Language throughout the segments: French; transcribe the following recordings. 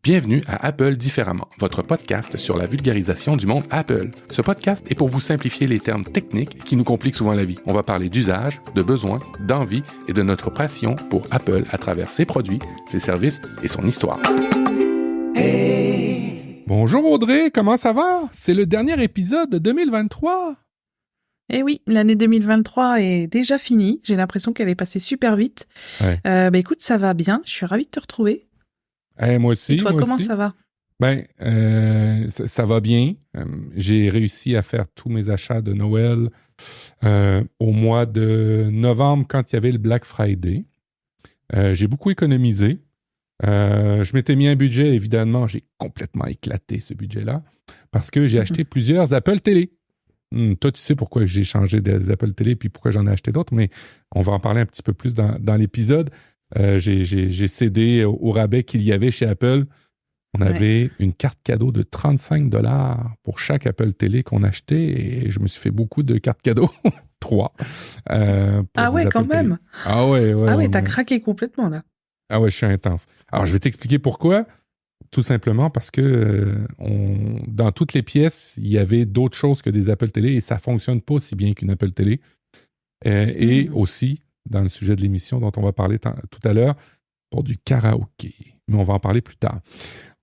Bienvenue à Apple Différemment, votre podcast sur la vulgarisation du monde Apple. Ce podcast est pour vous simplifier les termes techniques qui nous compliquent souvent la vie. On va parler d'usage, de besoins, d'envie et de notre passion pour Apple à travers ses produits, ses services et son histoire. Hey. Bonjour Audrey, comment ça va? C'est le dernier épisode de 2023. Eh oui, l'année 2023 est déjà finie. J'ai l'impression qu'elle est passée super vite. Ouais. Écoute, ça va bien. Je suis ravie de te retrouver. Moi aussi. Et toi, comment aussi. ça va? Ça va bien. J'ai réussi à faire tous mes achats de Noël au mois de novembre quand il y avait le Black Friday. J'ai beaucoup économisé. Je m'étais mis un budget, évidemment. J'ai complètement éclaté ce budget-là parce que j'ai acheté plusieurs Apple TV. Toi, tu sais pourquoi j'ai changé des Apple TV puis pourquoi j'en ai acheté d'autres, mais on va en parler un petit peu plus dans l'épisode. J'ai cédé au rabais qu'il y avait chez Apple. On avait une carte cadeau de 35$ pour chaque Apple Télé qu'on achetait et je me suis fait beaucoup de cartes cadeaux. 3. Ah ouais, quand même. Ah ouais, t'as craqué complètement là. Ah ouais, je suis intense. Alors, je vais t'expliquer pourquoi. Tout simplement parce que dans toutes les pièces, il y avait d'autres choses que des Apple Télé et ça ne fonctionne pas aussi bien qu'une Apple Télé. Et aussi, dans le sujet de l'émission dont on va parler tout à l'heure, pour du karaoké. Mais on va en parler plus tard.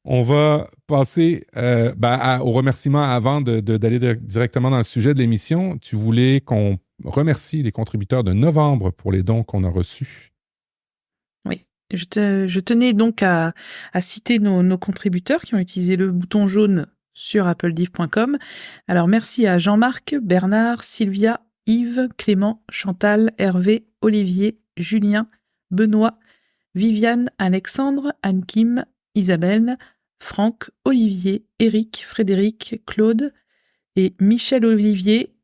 On va passer au remerciement avant d'aller directement dans le sujet de l'émission. Tu voulais qu'on remercie les contributeurs de novembre pour les dons qu'on a reçus. Oui, je tenais donc à citer nos contributeurs qui ont utilisé le bouton jaune sur applediv.com. Alors merci à Jean-Marc, Bernard, Sylvia, Yves, Clément, Chantal, Hervé, Olivier, Julien, Benoît, Viviane, Alexandre, Anne-Kim, Isabelle, Franck, Olivier, Eric, Frédéric, Claude et Michel Olivier.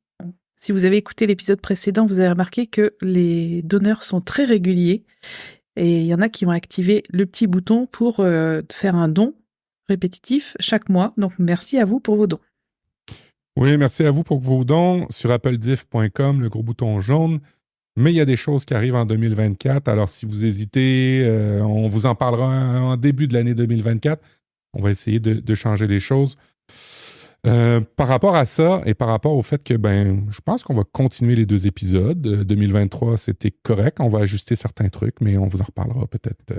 Si vous avez écouté l'épisode précédent, vous avez remarqué que les donneurs sont très réguliers et il y en a qui ont activé le petit bouton pour faire un don répétitif chaque mois. Donc merci à vous pour vos dons. Oui, merci à vous pour vos dons sur applediff.com, le gros bouton jaune. Mais il y a des choses qui arrivent en 2024. Alors, si vous hésitez, on vous en parlera en début de l'année 2024. On va essayer de changer les choses. Par rapport à ça et par rapport au fait que, je pense qu'on va continuer les 2 épisodes. 2023, c'était correct. On va ajuster certains trucs, mais on vous en reparlera peut-être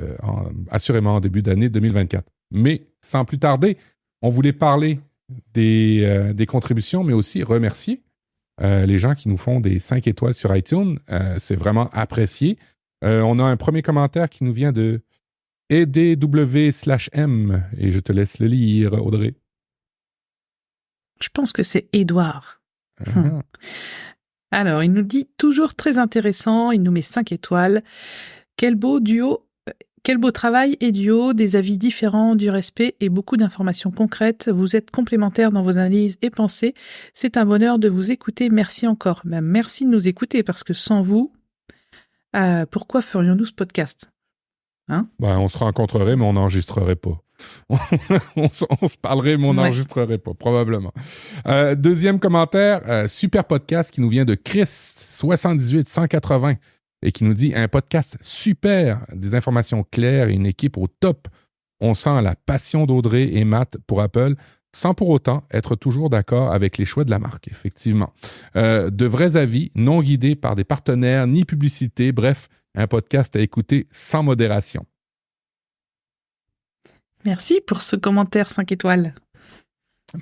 assurément en début d'année 2024. Mais sans plus tarder, on voulait parler des contributions, mais aussi remercier les gens qui nous font des 5 étoiles sur iTunes. C'est vraiment apprécié. On a un premier commentaire qui nous vient de EDW/M et je te laisse le lire, Audrey. Je pense que c'est Édouard. Alors, il nous dit « Toujours très intéressant », il nous met 5 étoiles. Quel beau travail et duo, des avis différents, du respect et beaucoup d'informations concrètes. Vous êtes complémentaires dans vos analyses et pensées. C'est un bonheur de vous écouter. Merci encore. Merci de nous écouter parce que sans vous, pourquoi ferions-nous ce podcast? On se rencontrerait, mais on n'enregistrerait pas. on se parlerait, mais on n'enregistrerait pas, probablement. Deuxième commentaire, super podcast qui nous vient de Chris, 78-180, et qui nous dit « Un podcast super, des informations claires et une équipe au top. On sent la passion d'Audrey et Matt pour Apple, sans pour autant être toujours d'accord avec les choix de la marque, effectivement. De vrais avis, non guidés par des partenaires ni publicité, bref, un podcast à écouter sans modération. » Merci pour ce commentaire 5 étoiles.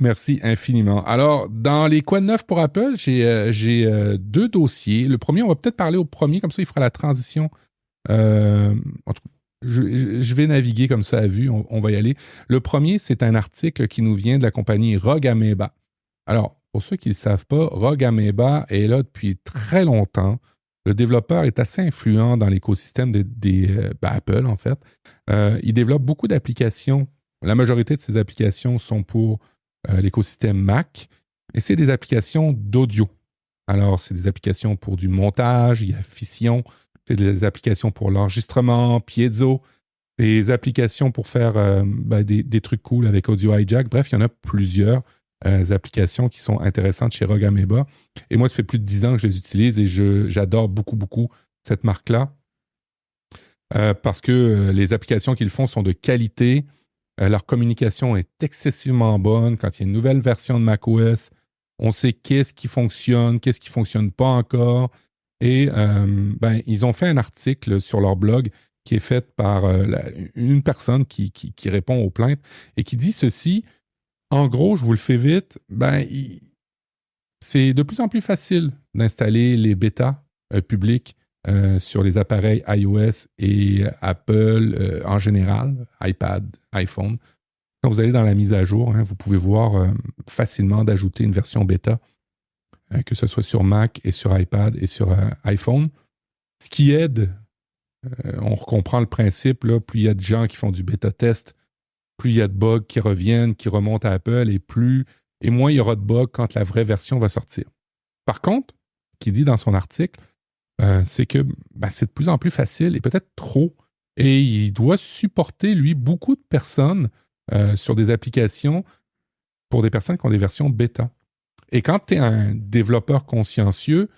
Merci infiniment. Alors, dans les quoi de neuf pour Apple, j'ai 2 dossiers. Le premier, on va peut-être parler au premier, comme ça il fera la transition. En tout cas, je vais naviguer comme ça à vue, on va y aller. Le premier, c'est un article qui nous vient de la compagnie Rogue Amoeba. Alors, pour ceux qui ne le savent pas, Rogue Amoeba est là depuis très longtemps. Le développeur est assez influent dans l'écosystème Apple, en fait. Il développe beaucoup d'applications. La majorité de ces applications sont pour l'écosystème Mac. Et c'est des applications d'audio. Alors, c'est des applications pour du montage, il y a Fission, c'est des applications pour l'enregistrement, Piezo, des applications pour faire des trucs cool avec Audio Hijack. Bref, il y en a plusieurs applications qui sont intéressantes chez Rogue Amoeba. Et moi, ça fait plus de 10 ans que je les utilise et j'adore beaucoup, beaucoup cette marque-là parce que les applications qu'ils font sont de qualité. Leur communication est excessivement bonne. Quand il y a une nouvelle version de macOS, on sait qu'est-ce qui fonctionne pas encore. Et ils ont fait un article sur leur blog qui est fait par une personne qui répond aux plaintes et qui dit ceci. En gros, je vous le fais vite, c'est de plus en plus facile d'installer les bêtas publics sur les appareils iOS et Apple en général, iPad, iPhone. Quand vous allez dans la mise à jour, vous pouvez voir facilement d'ajouter une version bêta, que ce soit sur Mac et sur iPad et sur iPhone. Ce qui aide, on comprend le principe, là, plus il y a de gens qui font du bêta-test, plus il y a de bugs qui reviennent, qui remontent à Apple, et moins il y aura de bugs quand la vraie version va sortir. Par contre, ce qu'il dit dans son article, c'est que c'est de plus en plus facile et peut-être trop. Et il doit supporter, lui, beaucoup de personnes sur des applications pour des personnes qui ont des versions bêta. Et quand tu es un développeur consciencieux,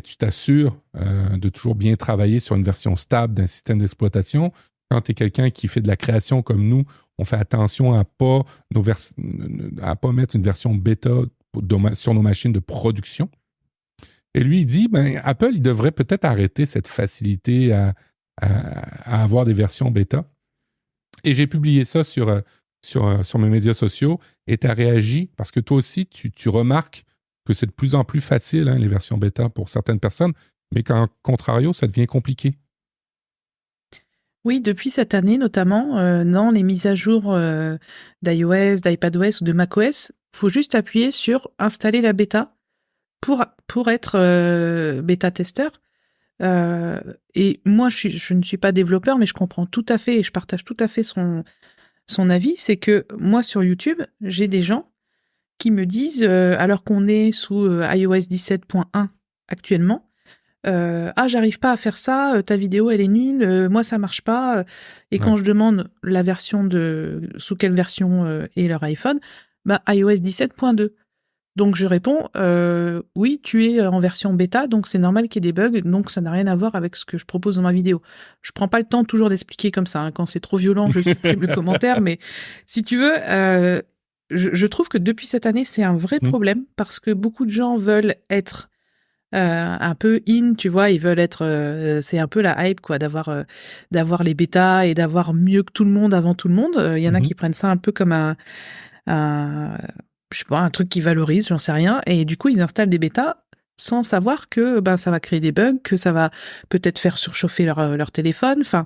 tu t'assures de toujours bien travailler sur une version stable d'un système d'exploitation. Quand tu es quelqu'un qui fait de la création comme nous, on fait attention à pas mettre une version bêta sur nos machines de production. Et lui, il dit, Apple, il devrait peut-être arrêter cette facilité à avoir des versions bêta. Et j'ai publié ça sur mes médias sociaux et tu as réagi parce que toi aussi, tu remarques que c'est de plus en plus facile, les versions bêta pour certaines personnes, mais qu'en contrario, ça devient compliqué. Oui, depuis cette année notamment, dans les mises à jour d'iOS, d'iPadOS ou de macOS, il faut juste appuyer sur « Installer la bêta » pour être bêta-testeur. Et moi, je ne suis pas développeur, mais je comprends tout à fait et je partage tout à fait son avis. C'est que moi, sur YouTube, j'ai des gens qui me disent, alors qu'on est sous iOS 17.1 actuellement, j'arrive pas à faire ça, ta vidéo elle est nulle, moi ça marche pas. Et quand je demande la version sous quelle version est leur iPhone, iOS 17.2. Donc je réponds, oui, tu es en version bêta, donc c'est normal qu'il y ait des bugs, donc ça n'a rien à voir avec ce que je propose dans ma vidéo. Je prends pas le temps toujours d'expliquer comme ça, quand c'est trop violent, je supprime le commentaire, mais si tu veux, je trouve que depuis cette année, c'est un vrai problème, parce que beaucoup de gens veulent être un peu in, tu vois, ils veulent être, c'est un peu la hype, quoi, d'avoir les bêtas et d'avoir mieux que tout le monde avant tout le monde. Il y en a qui prennent ça un peu comme je sais pas, un truc qui valorise, j'en sais rien, et du coup ils installent des bêtas sans savoir que ça va créer des bugs, que ça va peut-être faire surchauffer leur téléphone. Enfin,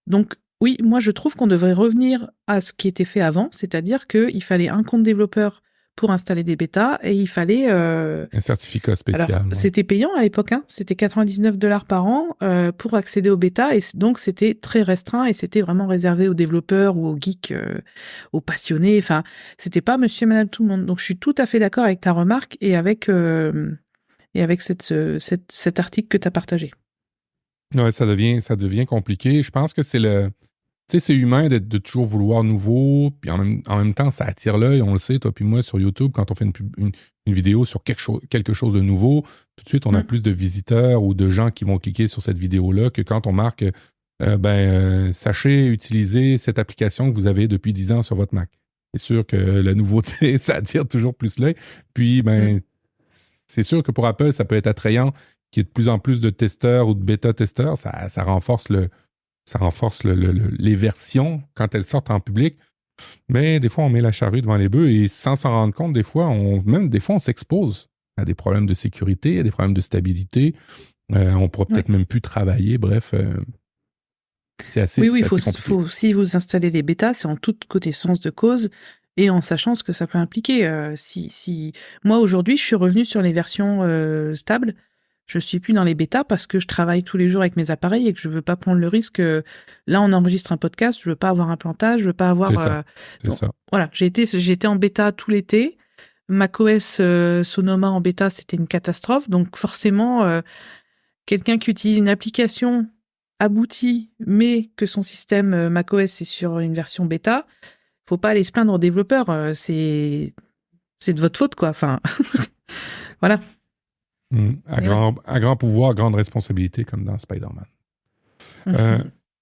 donc oui, moi je trouve qu'on devrait revenir à ce qui était fait avant, c'est-à-dire qu'il fallait un compte développeur pour installer des bêtas et il fallait un certificat spécial. Alors, c'était payant à l'époque, c'était $99 par an pour accéder aux bêtas, et donc c'était très restreint et c'était vraiment réservé aux développeurs ou aux geeks, aux passionnés. Enfin, c'était pas monsieur et madame tout le monde. Donc je suis tout à fait d'accord avec ta remarque et avec cet article que tu as partagé. Ouais, ça devient compliqué. Je pense que c'est humain de toujours vouloir nouveau, puis en même temps, ça attire l'œil, on le sait, toi puis moi, sur YouTube, quand on fait une vidéo sur quelque chose de nouveau, tout de suite, on a plus de visiteurs ou de gens qui vont cliquer sur cette vidéo-là que quand on marque sachez utiliser cette application que vous avez depuis 10 ans sur votre Mac. C'est sûr que la nouveauté, ça attire toujours plus l'œil. Puis, c'est sûr que pour Apple, ça peut être attrayant qu'il y ait de plus en plus de testeurs ou de bêta-testeurs. Ça renforce les versions quand elles sortent en public. Mais des fois, on met la charrue devant les bœufs et sans s'en rendre compte, des fois, on s'expose à des problèmes de sécurité, à des problèmes de stabilité. On pourra peut-être même plus travailler. Bref, c'est assez compliqué. Si vous installez les bêtas, c'est en toute connaissance de cause et en sachant ce que ça peut impliquer. Moi, aujourd'hui, je suis revenue sur les versions stables. Je suis plus dans les bêtas parce que je travaille tous les jours avec mes appareils et que je veux pas prendre le risque. Là, on enregistre un podcast, je veux pas avoir un plantage, je veux pas avoir. C'est ça. Voilà, j'ai été en bêta tout l'été. macOS Sonoma en bêta, c'était une catastrophe. Donc forcément, quelqu'un qui utilise une application aboutie, mais que son système macOS est sur une version bêta, faut pas aller se plaindre aux développeurs. C'est de votre faute, quoi. Enfin, voilà. À grand pouvoir, grande responsabilité, comme dans Spider-Man.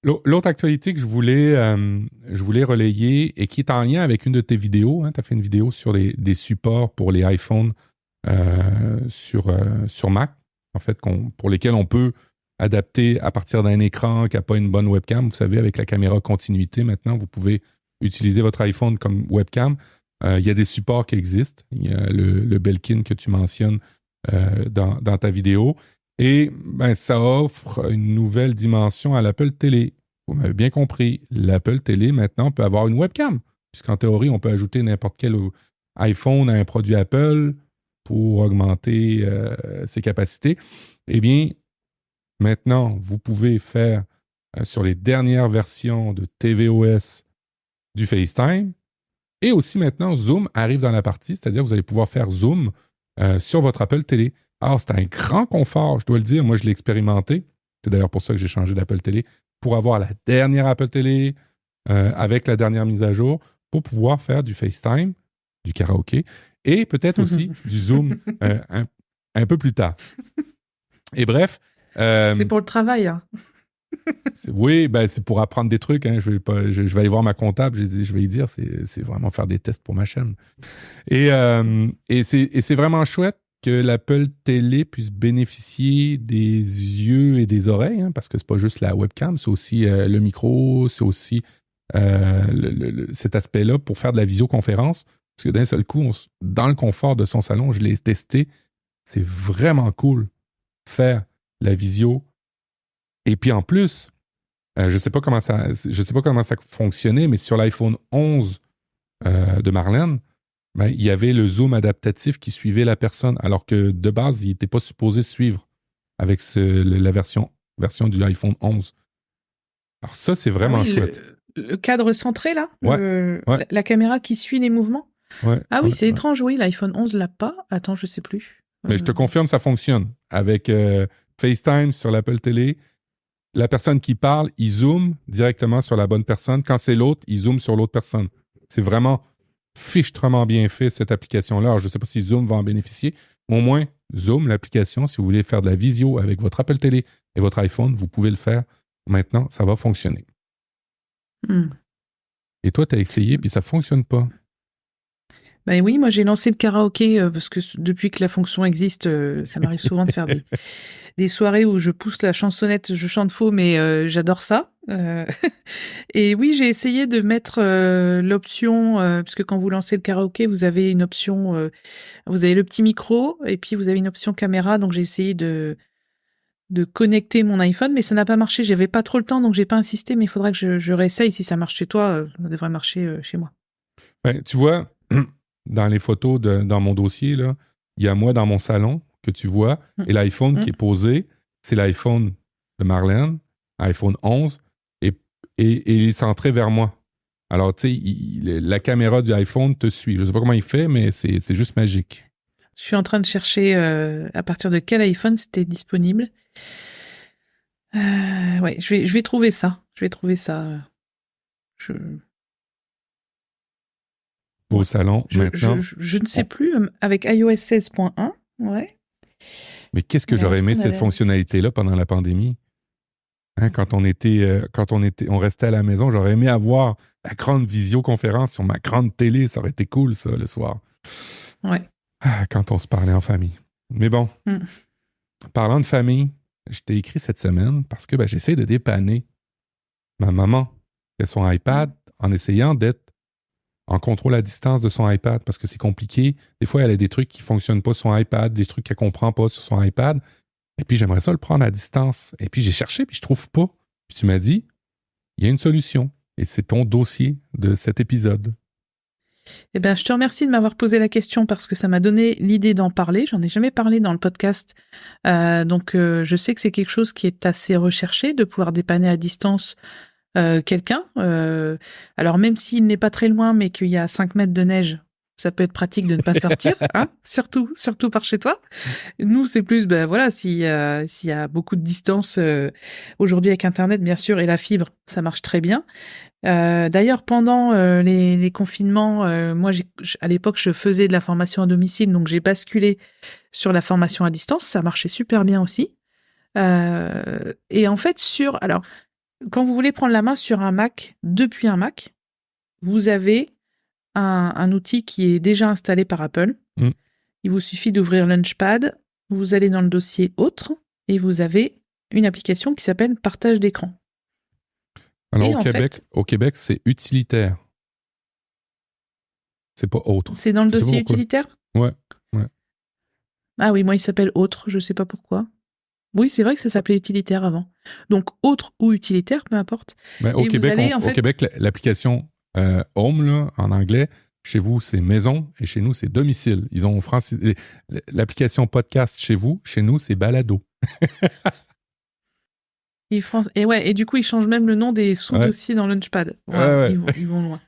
L'autre actualité que je voulais relayer et qui est en lien avec une de tes vidéos, hein, tu as fait une vidéo sur des supports pour les iPhones sur Mac, en fait, pour lesquels on peut adapter à partir d'un écran qui n'a pas une bonne webcam. Vous savez, avec la caméra continuité, maintenant, vous pouvez utiliser votre iPhone comme webcam. Il y a des supports qui existent. Il y a le Belkin que tu mentionnes dans ta vidéo. Et ça offre une nouvelle dimension à l'Apple Télé. Vous m'avez bien compris, l'Apple Télé, maintenant, peut avoir une webcam. Puisqu'en théorie, on peut ajouter n'importe quel iPhone à un produit Apple pour augmenter ses capacités. Eh bien, maintenant, vous pouvez faire sur les dernières versions de tvOS du FaceTime. Et aussi maintenant, Zoom arrive dans la partie, c'est-à-dire que vous allez pouvoir faire Zoom sur votre Apple Télé. Alors, c'est un grand confort, je dois le dire. Moi, je l'ai expérimenté. C'est d'ailleurs pour ça que j'ai changé d'Apple Télé, pour avoir la dernière Apple Télé avec la dernière mise à jour, pour pouvoir faire du FaceTime, du karaoké, et peut-être aussi du Zoom un peu plus tard. Et bref... c'est pour le travail, hein. Oui, c'est pour apprendre des trucs. Hein. Je vais aller voir ma comptable, je vais lui dire, c'est vraiment faire des tests pour ma chaîne. Et c'est vraiment chouette que l'Apple Télé puisse bénéficier des yeux et des oreilles, hein, parce que c'est pas juste la webcam, c'est aussi le micro, c'est aussi cet aspect-là pour faire de la visioconférence. Parce que d'un seul coup, dans le confort de son salon, je l'ai testé. C'est vraiment cool faire la visio. Et puis en plus, je sais pas comment ça fonctionnait, mais sur l'iPhone 11 de Marlène, il y avait le zoom adaptatif qui suivait la personne, alors que de base, il n'était pas supposé suivre avec la version du iPhone 11. Alors ça, c'est vraiment chouette. Le cadre centré, là? Ouais. La caméra qui suit les mouvements? Ouais. Ah oui, c'est étrange, oui, l'iPhone 11 l'a pas. Attends, je sais plus. Mais je te confirme, ça fonctionne. Avec FaceTime sur l'Apple Télé, la personne qui parle, il zoome directement sur la bonne personne. Quand c'est l'autre, il zoome sur l'autre personne. C'est vraiment fichtrement bien fait, cette application-là. Alors, je ne sais pas si Zoom va en bénéficier, mais au moins, Zoom, l'application, si vous voulez faire de la visio avec votre Apple Télé et votre iPhone, vous pouvez le faire. Maintenant, ça va fonctionner. Et toi, tu as essayé, puis ça ne fonctionne pas. Ben oui, moi j'ai lancé le karaoké parce que depuis que la fonction existe, ça m'arrive souvent de faire des soirées où je pousse la chansonnette, je chante faux, mais j'adore ça. Et oui, j'ai essayé de mettre l'option, parce que quand vous lancez le karaoké, vous avez une option, vous avez le petit micro et puis vous avez une option caméra, donc j'ai essayé de connecter mon iPhone, mais ça n'a pas marché. J'avais pas trop le temps, donc j'ai pas insisté, mais il faudra que je réessaye. Si ça marche chez toi, ça devrait marcher chez moi. Ben, tu vois, dans les photos dans mon dossier, là, il y a moi dans mon salon que tu vois, et l'iPhone qui est posé, c'est l'iPhone de Marlène, iPhone 11, et il est centré vers moi. Alors, tu sais, la caméra du iPhone te suit. Je ne sais pas comment il fait, mais c'est juste magique. Je suis en train de chercher à partir de quel iPhone c'était disponible. Ouais, je vais trouver ça. Au salon, maintenant. Je ne sais plus, avec iOS 16.1, ouais. Mais qu'est-ce que j'aurais aimé cette fonctionnalité-là pendant la pandémie? Hein, quand on restait à la maison, j'aurais aimé avoir la grande visioconférence sur ma grande télé. Ça aurait été cool, ça, le soir. Ouais. Quand on se parlait en famille. Mais bon, parlant de famille, je t'ai écrit cette semaine parce que j'essaie de dépanner ma maman et son iPad en essayant d'être en contrôle à distance de son iPad parce que c'est compliqué. Des fois, elle a des trucs qui ne fonctionnent pas sur son iPad, des trucs qu'elle ne comprend pas sur son iPad. Et puis, j'aimerais ça le prendre à distance. Et puis, j'ai cherché, puis je ne trouve pas. Puis tu m'as dit, il y a une solution. Et c'est ton dossier de cet épisode. Eh bien, je te remercie de m'avoir posé la question parce que ça m'a donné l'idée d'en parler. J'en ai jamais parlé dans le podcast. Donc, je sais que c'est quelque chose qui est assez recherché, de pouvoir dépanner à distance quelqu'un. Alors, même s'il n'est pas très loin, mais qu'il y a 5 mètres de neige, ça peut être pratique de ne pas sortir, hein, surtout par chez toi. Nous, c'est plus, s'il y a beaucoup de distance, aujourd'hui avec Internet, bien sûr, et la fibre, ça marche très bien. D'ailleurs, pendant les confinements, moi, à l'époque, je faisais de la formation à domicile, donc j'ai basculé sur la formation à distance. Ça marchait super bien aussi. Et en fait, alors, quand vous voulez prendre la main sur un Mac depuis un Mac, vous avez un outil qui est déjà installé par Apple. Il vous suffit d'ouvrir Launchpad, vous allez dans le dossier Autres et vous avez une application qui s'appelle Partage d'écran. Alors au Québec, c'est utilitaire. C'est pas autre. C'est dans le dossier utilitaire ? Ouais. Ah oui, moi il s'appelle Autre, je sais pas pourquoi. Oui, c'est vrai que ça s'appelait utilitaire avant. Donc Autre ou utilitaire, peu importe. Mais au Québec, l'application Home, là, en anglais, chez vous, c'est maison et chez nous, c'est domicile. Ils ont l'application podcast chez vous, chez nous, c'est balado. Et du coup, ils changent même le nom des sous-dossiers dans Launchpad. Ouais. Ils vont loin.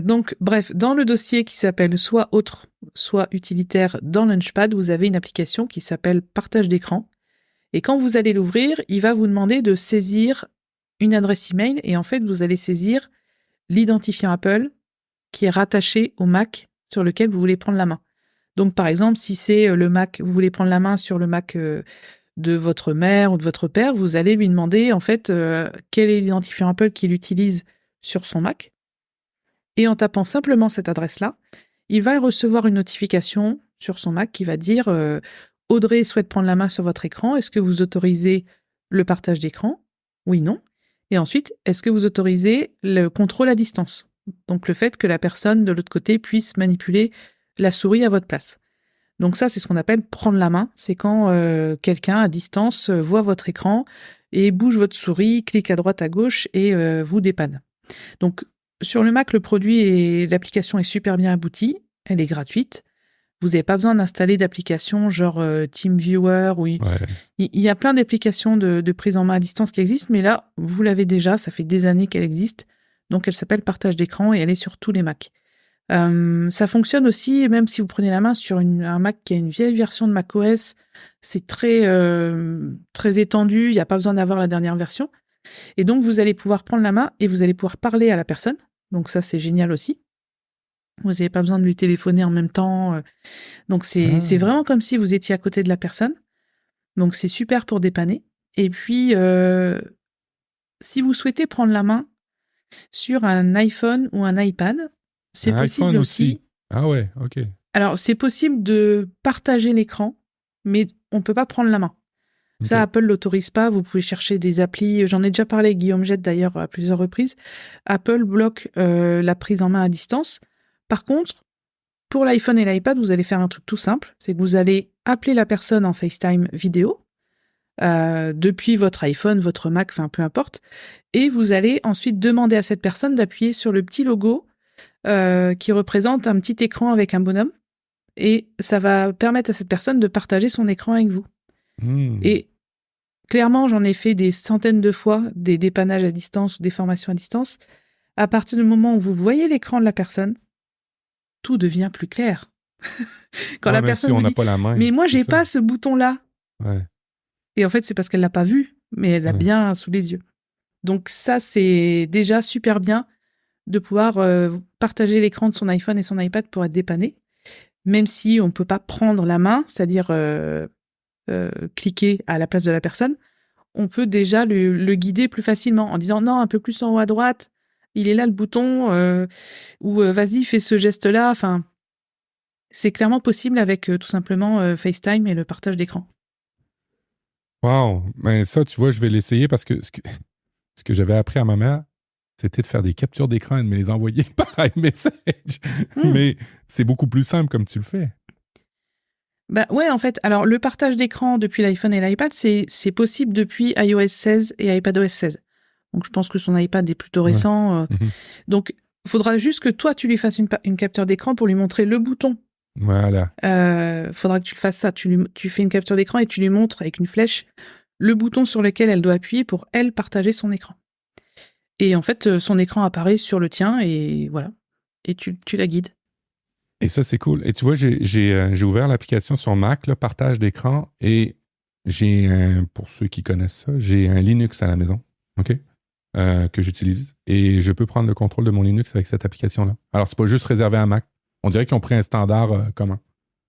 Donc, bref, dans le dossier qui s'appelle soit Autre, soit utilitaire dans Launchpad, vous avez une application qui s'appelle Partage d'écran. Et quand vous allez l'ouvrir, il va vous demander de saisir une adresse email. Et en fait, vous allez saisir l'identifiant Apple qui est rattaché au Mac sur lequel vous voulez prendre la main. Donc, par exemple, si c'est le Mac, vous voulez prendre la main sur le Mac de votre mère ou de votre père, vous allez lui demander, en fait, quel est l'identifiant Apple qu'il utilise sur son Mac. Et en tapant simplement cette adresse-là, il va recevoir une notification sur son Mac qui va dire Audrey souhaite prendre la main sur votre écran. Est-ce que vous autorisez le partage d'écran ? Oui, non. Et ensuite, est-ce que vous autorisez le contrôle à distance ? Donc le fait que la personne de l'autre côté puisse manipuler la souris à votre place. Donc ça, c'est ce qu'on appelle prendre la main. C'est quand quelqu'un à distance voit votre écran et bouge votre souris, clique à droite, à gauche et vous dépanne. Donc sur le Mac, le produit et l'application est super bien aboutie. Elle est gratuite. Vous n'avez pas besoin d'installer d'applications genre TeamViewer. Il y a plein d'applications de prise en main à distance qui existent, mais là, vous l'avez déjà. Ça fait des années qu'elle existe. Donc, elle s'appelle Partage d'écran et elle est sur tous les Macs. Ça fonctionne aussi, même si vous prenez la main sur un Mac qui a une vieille version de macOS, c'est très étendu, il n'y a pas besoin d'avoir la dernière version. Et donc, vous allez pouvoir prendre la main et vous allez pouvoir parler à la personne. Donc ça, c'est génial aussi. Vous n'avez pas besoin de lui téléphoner en même temps. Donc, c'est vraiment comme si vous étiez à côté de la personne. Donc, c'est super pour dépanner. Et puis, si vous souhaitez prendre la main sur un iPhone ou un iPad, c'est possible aussi. Ah ouais, ok. Alors, c'est possible de partager l'écran, mais on ne peut pas prendre la main. Okay. Ça, Apple ne l'autorise pas. Vous pouvez chercher des applis. J'en ai déjà parlé avec Guillaume Jette, d'ailleurs, à plusieurs reprises. Apple bloque la prise en main à distance. Par contre, pour l'iPhone et l'iPad, vous allez faire un truc tout simple. C'est que vous allez appeler la personne en FaceTime vidéo depuis votre iPhone, votre Mac, enfin peu importe. Et vous allez ensuite demander à cette personne d'appuyer sur le petit logo qui représente un petit écran avec un bonhomme. Et ça va permettre à cette personne de partager son écran avec vous. Et clairement, j'en ai fait des centaines de fois des dépannages à distance ou des formations à distance. À partir du moment où vous voyez l'écran de la personne, tout devient plus clair. Quand la personne si on vous n'a dit, pas la main, mais moi, j'ai pas ce bouton-là. Ouais. Et en fait, c'est parce qu'elle l'a pas vu, mais elle l'a bien sous les yeux. Donc ça, c'est déjà super bien de pouvoir partager l'écran de son iPhone et son iPad pour être dépanné, même si on ne peut pas prendre la main, c'est-à-dire cliquer à la place de la personne, on peut déjà le guider plus facilement en disant non, un peu plus en haut à droite, il est là le bouton, ou vas-y, fais ce geste-là. Enfin, c'est clairement possible avec tout simplement FaceTime et le partage d'écran. Wow! Ben ça, tu vois, je vais l'essayer parce que ce que j'avais appris à ma mère, c'était de faire des captures d'écran et de me les envoyer par iMessage. Mais c'est beaucoup plus simple comme tu le fais. Bah ouais, en fait, alors le partage d'écran depuis l'iPhone et l'iPad, c'est possible depuis iOS 16 et iPadOS 16. Donc je pense que son iPad est plutôt récent. Donc il faudra juste que toi, tu lui fasses une capture d'écran pour lui montrer le bouton. Voilà. Faudra que tu le fasses ça. Tu fais une capture d'écran et tu lui montres avec une flèche le bouton sur lequel elle doit appuyer pour, elle, partager son écran. Et en fait, son écran apparaît sur le tien et voilà. Et tu la guides. Et ça, c'est cool. Et tu vois, j'ai ouvert l'application sur Mac, là, partage d'écran, et pour ceux qui connaissent ça, j'ai un Linux à la maison, OK, que j'utilise. Et je peux prendre le contrôle de mon Linux avec cette application-là. Alors, c'est pas juste réservé à Mac. On dirait qu'ils ont pris un standard commun.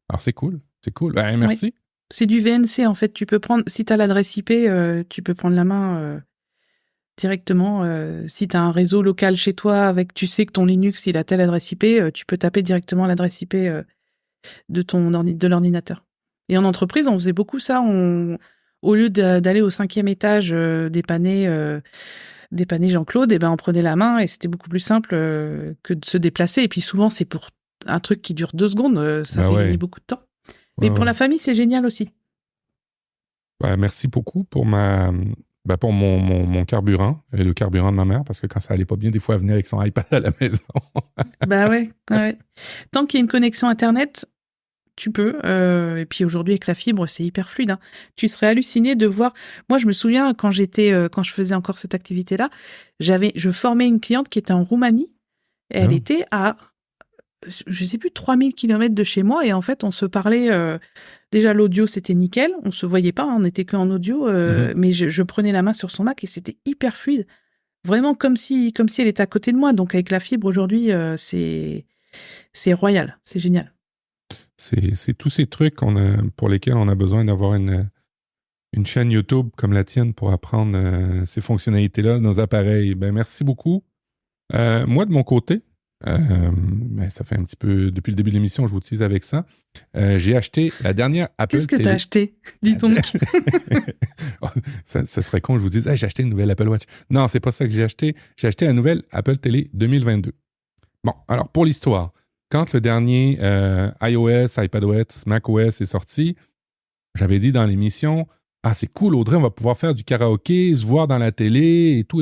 Alors, c'est cool. C'est cool. Ben, merci. Oui. C'est du VNC, en fait. Tu peux prendre, si tu as l'adresse IP, tu peux prendre la main directement. Si tu as un réseau local chez toi, tu sais que ton Linux, il a telle adresse IP, tu peux taper directement l'adresse IP de l'ordinateur. Et en entreprise, on faisait beaucoup ça. Au lieu d'aller au 5e étage dépanner Jean-Claude, et ben on prenait la main et c'était beaucoup plus simple que de se déplacer. Et puis souvent, c'est pour un truc qui dure 2 secondes, ça fait gagner beaucoup de temps. Mais pour la famille, c'est génial aussi. Merci beaucoup pour pour mon carburant et le carburant de ma mère, parce que quand ça allait pas bien, des fois, elle venait avec son iPad à la maison. Ouais. Tant qu'il y a une connexion Internet, tu peux. Et puis aujourd'hui, avec la fibre, c'est hyper fluide. Hein. Tu serais halluciné de voir. Moi, je me souviens quand je faisais encore cette activité-là, je formais une cliente qui était en Roumanie. Et elle était à, je sais plus, 3000 km de chez moi. Et en fait, on se parlait. Déjà, l'audio, c'était nickel. On se voyait pas. On n'était qu'en audio. Mais je prenais la main sur son Mac et c'était hyper fluide. Vraiment comme si elle était à côté de moi. Donc, avec la fibre, aujourd'hui, c'est royal. C'est génial. C'est tous ces trucs pour lesquels on a besoin d'avoir une chaîne YouTube comme la tienne pour apprendre ces fonctionnalités-là, nos appareils. Merci beaucoup. Moi, de mon côté, ça fait un petit peu, depuis le début de l'émission, je vous utilise avec ça. J'ai acheté la dernière Apple Qu'est-ce que Télé. t'as acheté? Dis donc. ça serait con que je vous dise, j'ai acheté une nouvelle Apple Watch. Non, c'est pas ça que j'ai acheté. J'ai acheté la nouvelle Apple Télé 2022. Bon, alors pour l'histoire, quand le dernier iOS, iPadOS, macOS est sorti, j'avais dit dans l'émission, c'est cool, Audrey, on va pouvoir faire du karaoké, se voir dans la télé et tout.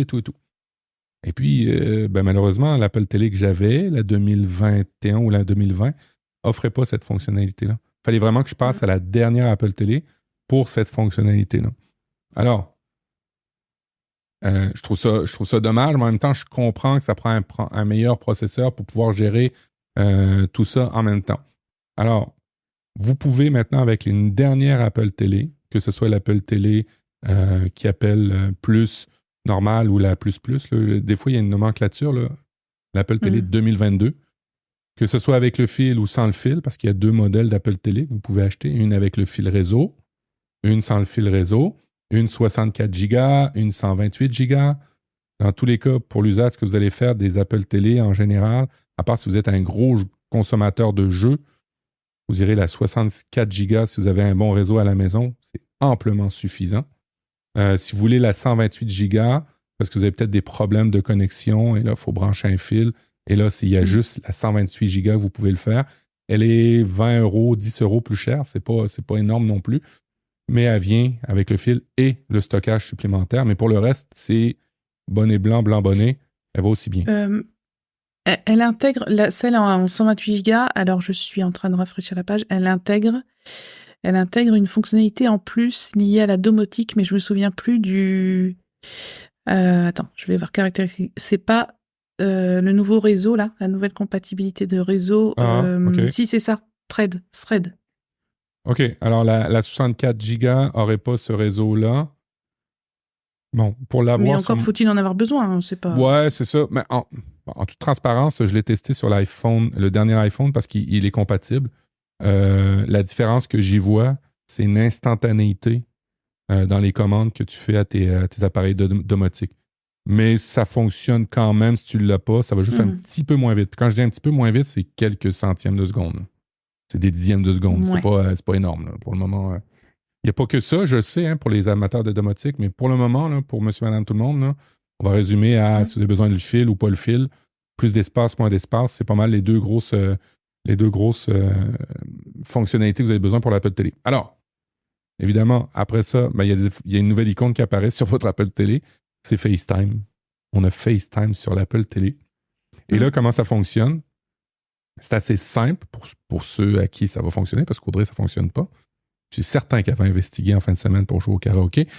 Et puis, malheureusement, l'Apple Télé que j'avais, la 2021 ou la 2020, offrait pas cette fonctionnalité-là. Il fallait vraiment que je passe à la dernière Apple Télé pour cette fonctionnalité-là. Alors, je trouve ça dommage, mais en même temps, je comprends que ça prend un meilleur processeur pour pouvoir gérer tout ça en même temps. Alors, vous pouvez maintenant, avec une dernière Apple Télé, que ce soit l'Apple Télé qui appelle plus normale ou la plus, là, des fois, il y a une nomenclature, là, l'Apple Télé 2022, que ce soit avec le fil ou sans le fil, parce qu'il y a 2 modèles d'Apple Télé que vous pouvez acheter, une avec le fil réseau, une sans le fil réseau, une 64 Go, une 128 Go. Dans tous les cas, pour l'usage que vous allez faire des Apple Télé en général, à part si vous êtes un gros consommateur de jeux, vous irez la 64 Go si vous avez un bon réseau à la maison. C'est amplement suffisant. Si vous voulez la 128 Go, parce que vous avez peut-être des problèmes de connexion, et là, il faut brancher un fil. Et là, s'il y a juste la 128 Go, vous pouvez le faire. Elle est 20 €, 10 € plus chère. C'est pas énorme non plus. Mais elle vient avec le fil et le stockage supplémentaire. Mais pour le reste, c'est bonnet blanc, blanc bonnet. Elle va aussi bien. Elle intègre celle en 128 Go. Alors, je suis en train de rafraîchir la page. Elle intègre une fonctionnalité en plus liée à la domotique, mais je me souviens plus du. Attends, je vais voir caractéristiques. C'est pas le nouveau réseau là, la nouvelle compatibilité de réseau. Okay. Si, c'est ça. Thread. OK. Alors, la 64 Go n'aurait pas ce réseau-là. Bon, pour l'avoir... Mais encore faut-il en avoir besoin, hein, c'est pas... Ouais, c'est ça. Mais en toute transparence, je l'ai testé sur l'iPhone, le dernier iPhone, parce qu'il est compatible. La différence que j'y vois, c'est une instantanéité dans les commandes que tu fais à tes appareils domotiques. Mais ça fonctionne quand même si tu ne l'as pas. Ça va juste un petit peu moins vite. Quand je dis un petit peu moins vite, c'est quelques centièmes de seconde. C'est des dixièmes de seconde. Ouais. C'est pas énorme. Là. Pour le moment, il n'y a pas que ça, je sais, hein, pour les amateurs de domotique, mais pour le moment, là, pour monsieur, madame, tout le monde, là, on va résumer à si vous avez besoin du fil ou pas le fil. Plus d'espace, moins d'espace. C'est pas mal les deux grosses fonctionnalités que vous avez besoin pour l'Apple Télé. Alors, évidemment, après ça, il y a une nouvelle icône qui apparaît sur votre Apple Télé. C'est FaceTime. On a FaceTime sur l'Apple Télé. Et là, comment ça fonctionne? C'est assez simple pour ceux à qui ça va fonctionner, parce qu'Audrey, ça ne fonctionne pas. Je suis certain qu'elle va investiguer en fin de semaine pour jouer au karaoké.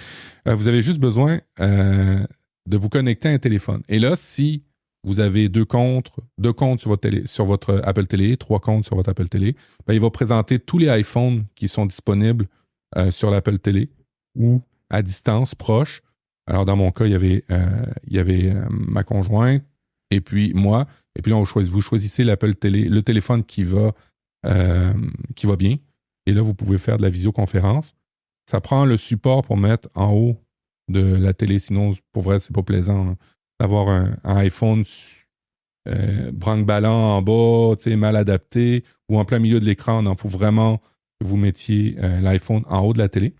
Vous avez juste besoin de vous connecter à un téléphone. Et là, si vous avez deux comptes sur votre Apple Télé, 3 comptes sur votre Apple Télé, il va présenter tous les iPhones qui sont disponibles sur l'Apple Télé ou à distance, proche. Alors, dans mon cas, il y avait ma conjointe et puis moi. Et puis là, vous choisissez l'Apple Télé, le téléphone qui va bien. Et là, vous pouvez faire de la visioconférence. Ça prend le support pour mettre en haut de la télé. Sinon, pour vrai, c'est pas plaisant là, d'avoir un iPhone branque-ballant en bas, mal adapté, ou en plein milieu de l'écran. Il faut vraiment que vous mettiez l'iPhone en haut de la télé.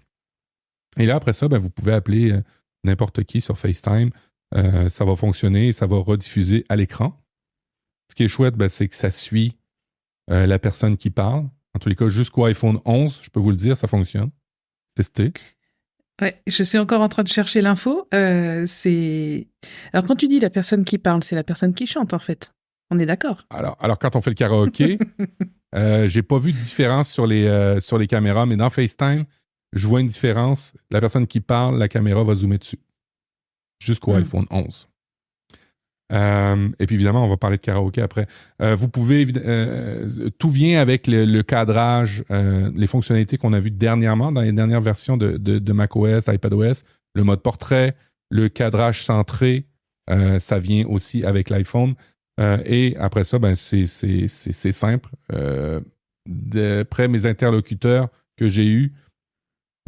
Et là, après ça, vous pouvez appeler n'importe qui sur FaceTime. Ça va fonctionner et ça va rediffuser à l'écran. Ce qui est chouette, c'est que ça suit la personne qui parle. En tous les cas, jusqu'au iPhone 11, je peux vous le dire, ça fonctionne. Testez. Ouais, je suis encore en train de chercher l'info. Alors, quand tu dis la personne qui parle, c'est la personne qui chante, en fait. On est d'accord? Alors quand on fait le karaoké, j'ai pas vu de différence sur les caméras, mais dans FaceTime, je vois une différence. La personne qui parle, la caméra va zoomer dessus. Jusqu'au iPhone 11. Et puis évidemment, on va parler de karaoké après. Vous pouvez, tout vient avec le cadrage, les fonctionnalités qu'on a vues dernièrement dans les dernières versions de macOS, iPadOS, le mode portrait, le cadrage centré, ça vient aussi avec l'iPhone. Et après ça, c'est simple. D'après mes interlocuteurs que j'ai eus,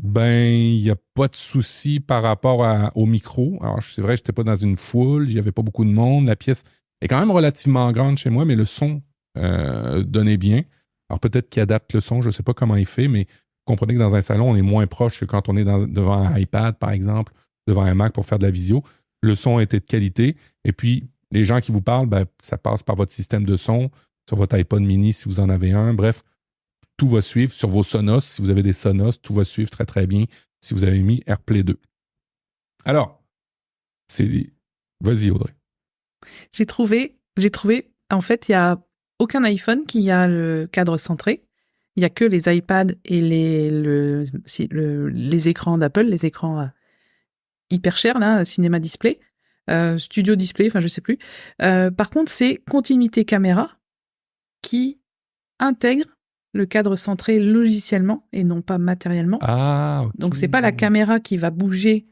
il n'y a pas de souci par rapport au micro. Alors, c'est vrai, je n'étais pas dans une foule, il n'y avait pas beaucoup de monde. La pièce est quand même relativement grande chez moi, mais le son donnait bien. Alors, peut-être qu'il adapte le son, je ne sais pas comment il fait, mais comprenez que dans un salon, on est moins proche que quand on est devant un iPad, par exemple, devant un Mac pour faire de la visio. Le son était de qualité. Et puis, les gens qui vous parlent, ça passe par votre système de son, sur votre iPod mini si vous en avez un. Bref, tout va suivre sur vos Sonos. Si vous avez des Sonos, tout va suivre très, très bien si vous avez mis AirPlay 2. Alors, vas-y, Audrey. J'ai trouvé, en fait, il n'y a aucun iPhone qui a le cadre centré. Il n'y a que les iPads et les écrans d'Apple, les écrans hyper chers, là, Cinéma Display, Studio Display, enfin, je sais plus. Par contre, c'est Continuité Caméra qui intègre le cadre centré logiciellement et non pas matériellement. Ah, okay. Donc, c'est pas la caméra qui va bouger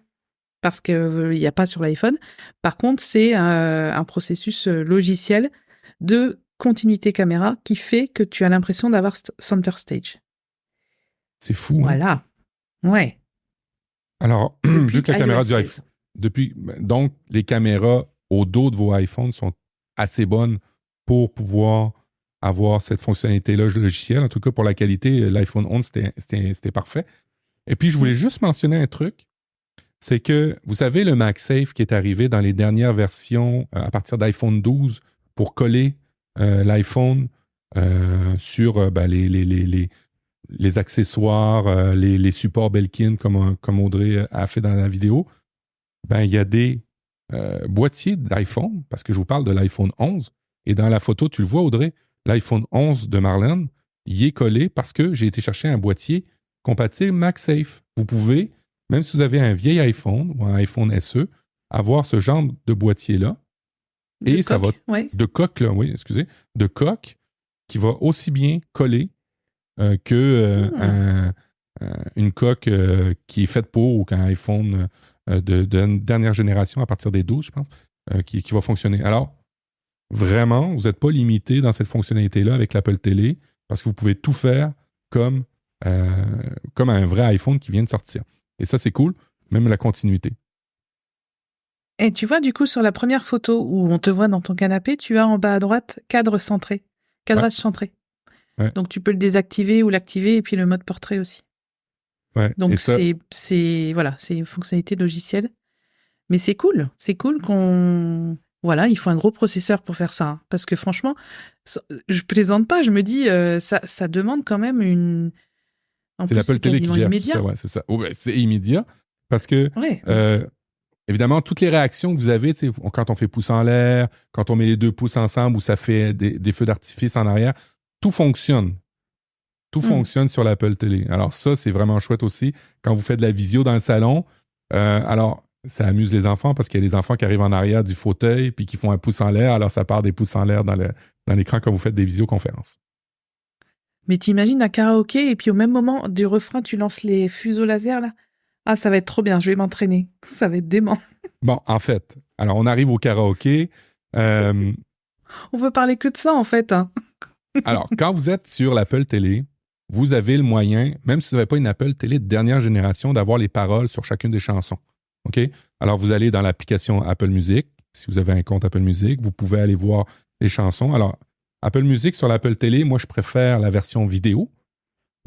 parce qu'il n'y a pas sur l'iPhone. Par contre, c'est un processus logiciel de continuité caméra qui fait que tu as l'impression d'avoir center stage. C'est fou. Voilà. Hein? Ouais. Alors, vu que la caméra du iPhone... Donc, les caméras au dos de vos iPhones sont assez bonnes pour pouvoir avoir cette fonctionnalité-là logicielle. En tout cas, pour la qualité, l'iPhone 11, c'était parfait. Et puis, je voulais juste mentionner un truc. C'est que, vous savez, le MagSafe qui est arrivé dans les dernières versions à partir d'iPhone 12 pour coller l'iPhone sur les accessoires, les supports Belkin, comme Audrey a fait dans la vidéo, il y a des boîtiers d'iPhone, parce que je vous parle de l'iPhone 11, et dans la photo, tu le vois, Audrey, l'iPhone 11 de Marlène, il est collé parce que j'ai été chercher un boîtier compatible MagSafe. Vous pouvez, même si vous avez un vieil iPhone ou un iPhone SE, avoir ce genre de boîtier-là. Et ça va... Ouais. De coque, là, oui, excusez. De coque qui va aussi bien coller que une coque qui est faite pour ou qu'un iPhone de dernière génération, à partir des 12, je pense, qui va fonctionner. Alors, vraiment, vous n'êtes pas limité dans cette fonctionnalité-là avec l'Apple Télé parce que vous pouvez tout faire comme un vrai iPhone qui vient de sortir. Et ça, c'est cool, même la continuité. Et tu vois, du coup, sur la première photo où on te voit dans ton canapé, tu as en bas à droite cadrage centré. Ouais. Donc, tu peux le désactiver ou l'activer et puis le mode portrait aussi. Ouais. Donc, c'est une fonctionnalité logicielle. Mais c'est cool qu'on... Voilà, il faut un gros processeur pour faire ça. Hein, parce que franchement, je plaisante pas, je me dis, ça demande quand même une... C'est l'Apple Télé qui gère tout ça, ouais, c'est ça. Oh, c'est immédiat parce que, évidemment, toutes les réactions que vous avez, quand on fait pouce en l'air, quand on met les deux pouces ensemble ou ça fait des feux d'artifice en arrière, tout fonctionne. Tout fonctionne sur l'Apple Télé. Alors ça, c'est vraiment chouette aussi. Quand vous faites de la visio dans le salon, alors ça amuse les enfants parce qu'il y a des enfants qui arrivent en arrière du fauteuil puis qui font un pouce en l'air, alors ça part des pouces en l'air dans l'écran quand vous faites des visioconférences. Mais t'imagines un karaoké et puis au même moment du refrain, tu lances les fuseaux laser là? Ah, ça va être trop bien, je vais m'entraîner. Ça va être dément. Bon, en fait, alors on arrive au karaoké. On veut parler que de ça en fait. Hein. Alors, quand vous êtes sur l'Apple Télé, vous avez le moyen, même si vous n'avez pas une Apple Télé de dernière génération, d'avoir les paroles sur chacune des chansons. OK? Alors, vous allez dans l'application Apple Music. Si vous avez un compte Apple Music, vous pouvez aller voir les chansons. Alors, Apple Music sur l'Apple Télé, moi, je préfère la version vidéo.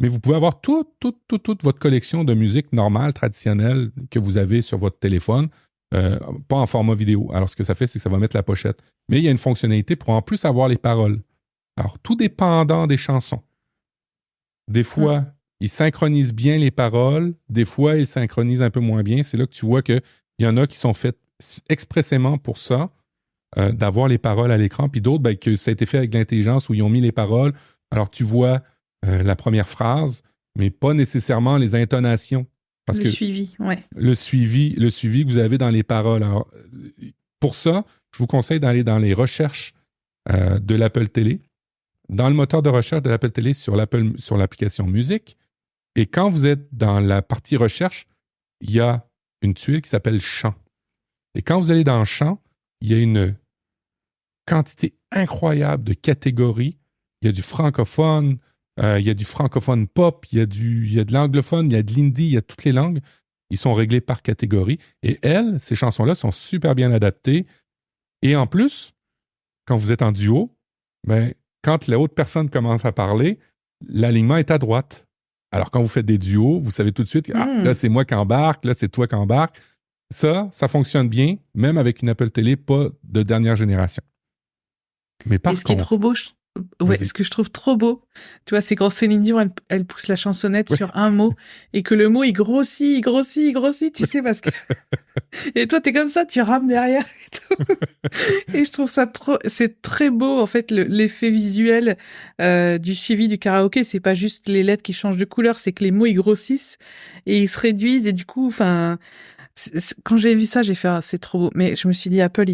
Mais vous pouvez avoir toute votre collection de musique normale, traditionnelle que vous avez sur votre téléphone, pas en format vidéo. Alors, ce que ça fait, c'est que ça va mettre la pochette. Mais il y a une fonctionnalité pour en plus avoir les paroles. Alors, tout dépendant des chansons. Des fois, ils synchronisent bien les paroles. Des fois, ils synchronisent un peu moins bien. C'est là que tu vois qu'il y en a qui sont faites expressément pour ça, d'avoir les paroles à l'écran. Puis d'autres, ben, que ça a été fait avec l'intelligence où ils ont mis les paroles. Alors, tu vois la première phrase, mais pas nécessairement les intonations. Parce le suivi, ouais. Le suivi que vous avez dans les paroles. Alors, pour ça, je vous conseille d'aller dans les recherches de l'Apple Télé, dans le moteur de recherche de l'Apple Télé sur l'application Musique. Et quand vous êtes dans la partie recherche, il y a une tuile qui s'appelle Chant. Et quand vous allez dans Chant, il y a une quantité incroyable de catégories. Il y a du francophone, il y a du francophone pop, il y a de l'anglophone, il y a de l'hindi, il y a toutes les langues. Ils sont réglés par catégorie. Et ces chansons-là sont super bien adaptées. Et en plus, quand vous êtes en duo, ben, quand l'autre personne commence à parler, l'alignement est à droite. Alors, quand vous faites des duos, vous savez tout de suite, là, c'est moi qui embarque, là, c'est toi qui embarque. Ça fonctionne bien, même avec une Apple Télé pas de dernière génération. Mais par contre... qui est trop beau, ce que je trouve trop beau, tu vois, c'est quand Céline Dion, elle pousse la chansonnette sur un mot, et que le mot, il grossit, tu sais, parce que... Et toi, t'es comme ça, tu rames derrière et tout. Et je trouve ça c'est très beau, en fait, l'effet visuel du suivi du karaoké. C'est pas juste les lettres qui changent de couleur, c'est que les mots, ils grossissent et ils se réduisent, et du coup, enfin... Quand j'ai vu ça, j'ai fait c'est trop beau. Mais je me suis dit, Apple,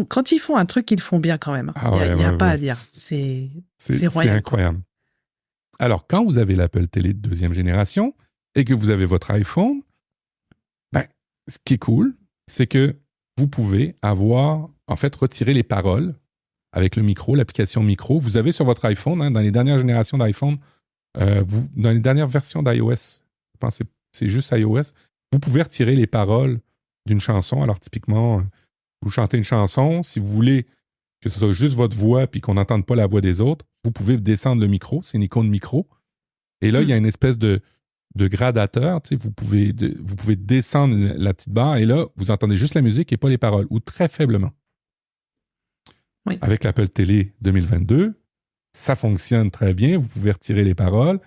quand ils font un truc, ils le font bien quand même. Il n'y a pas à dire. C'est royal. C'est incroyable. Alors, quand vous avez l'Apple Télé de deuxième génération et que vous avez votre iPhone, ben, ce qui est cool, c'est que vous pouvez retirer les paroles avec le micro, l'application micro. Vous avez sur votre iPhone, dans les dernières générations d'iPhone, dans les dernières versions d'iOS, je pense que c'est juste iOS, vous pouvez retirer les paroles d'une chanson. Alors, typiquement, vous chantez une chanson. Si vous voulez que ce soit juste votre voix puis qu'on n'entende pas la voix des autres, vous pouvez descendre le micro. C'est une icône micro. Et là, il y a une espèce de gradateur. Tu sais, vous pouvez descendre la petite barre et là, vous entendez juste la musique et pas les paroles, ou très faiblement. Oui. Avec l'Apple Télé 2022, ça fonctionne très bien. Vous pouvez retirer les paroles.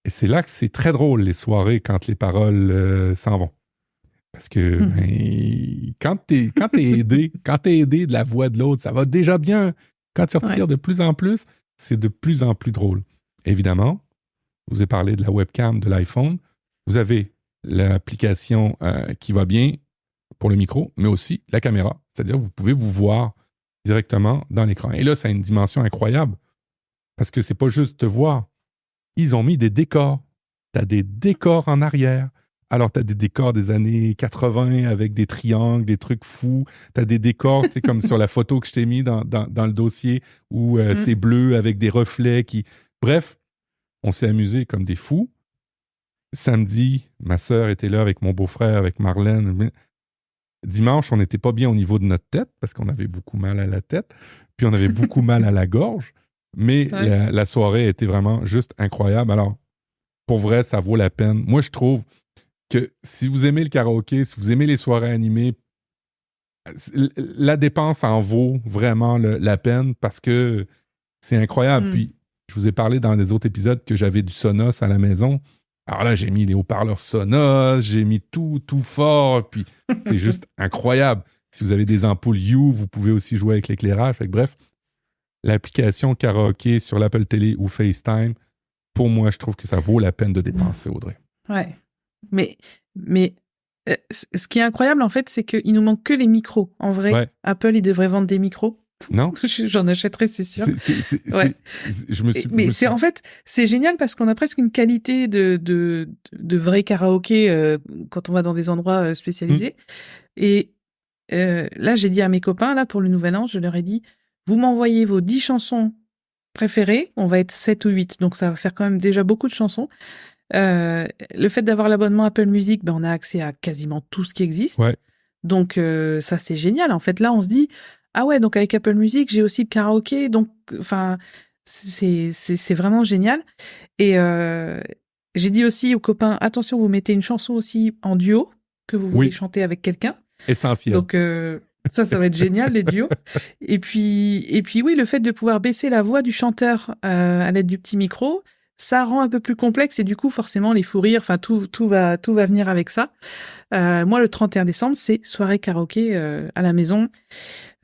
Et c'est là que c'est très drôle, les soirées, quand les paroles s'en vont. Parce que quand t'es aidé de la voix de l'autre, ça va déjà bien. Quand tu retires de plus en plus, c'est de plus en plus drôle. Évidemment, je vous ai parlé de la webcam de l'iPhone. Vous avez l'application qui va bien pour le micro, mais aussi la caméra. C'est-à-dire que vous pouvez vous voir directement dans l'écran. Et là, ça a une dimension incroyable. Parce que c'est pas juste te voir. Ils ont mis des décors. Tu as des décors en arrière. Alors, tu as des décors des années 80 avec des triangles, des trucs fous. Tu as des décors, tu sais, comme sur la photo que je t'ai mis dans le dossier, où c'est bleu avec des reflets qui... Bref, on s'est amusés comme des fous. Samedi, ma sœur était là avec mon beau-frère, avec Marlène. Dimanche, on n'était pas bien au niveau de notre tête, parce qu'on avait beaucoup mal à la tête, puis on avait beaucoup mal à la gorge. Mais la soirée était vraiment juste incroyable. Alors, pour vrai, ça vaut la peine. Moi, je trouve que si vous aimez le karaoké, si vous aimez les soirées animées, la dépense en vaut vraiment la peine parce que c'est incroyable. Puis, je vous ai parlé dans les autres épisodes que j'avais du Sonos à la maison. Alors là, j'ai mis les haut-parleurs Sonos, j'ai mis tout fort, puis c'est juste incroyable. Si vous avez des ampoules Hue, vous pouvez aussi jouer avec l'éclairage. Fait que, bref, l'application karaoké sur l'Apple Télé ou FaceTime, pour moi, je trouve que ça vaut la peine de dépenser, Audrey. Ouais. Mais ce qui est incroyable, en fait, c'est qu'il nous manque que les micros. En vrai, Apple, il devrait vendre des micros. Non? J'en achèterais, c'est sûr. En fait, c'est génial parce qu'on a presque une qualité de vrai karaoké quand on va dans des endroits spécialisés. Et là, j'ai dit à mes copains, là, pour le Nouvel An, je leur ai dit, vous m'envoyez vos 10 chansons préférées. On va être 7 ou 8, donc ça va faire quand même déjà beaucoup de chansons. Le fait d'avoir l'abonnement Apple Music, on a accès à quasiment tout ce qui existe. Ouais. Donc, ça, c'est génial. En fait, là, on se dit, ah ouais, donc avec Apple Music, j'ai aussi le karaoké. Donc, enfin, c'est vraiment génial. Et j'ai dit aussi aux copains, attention, vous mettez une chanson aussi en duo que vous voulez chanter avec quelqu'un. Essentiel. Donc, ça va être génial, les duos. Et puis, oui, le fait de pouvoir baisser la voix du chanteur à l'aide du petit micro, ça rend un peu plus complexe et du coup, forcément, les fous rires, enfin, tout va venir avec ça. Moi, le 31 décembre, c'est soirée karaoké à la maison.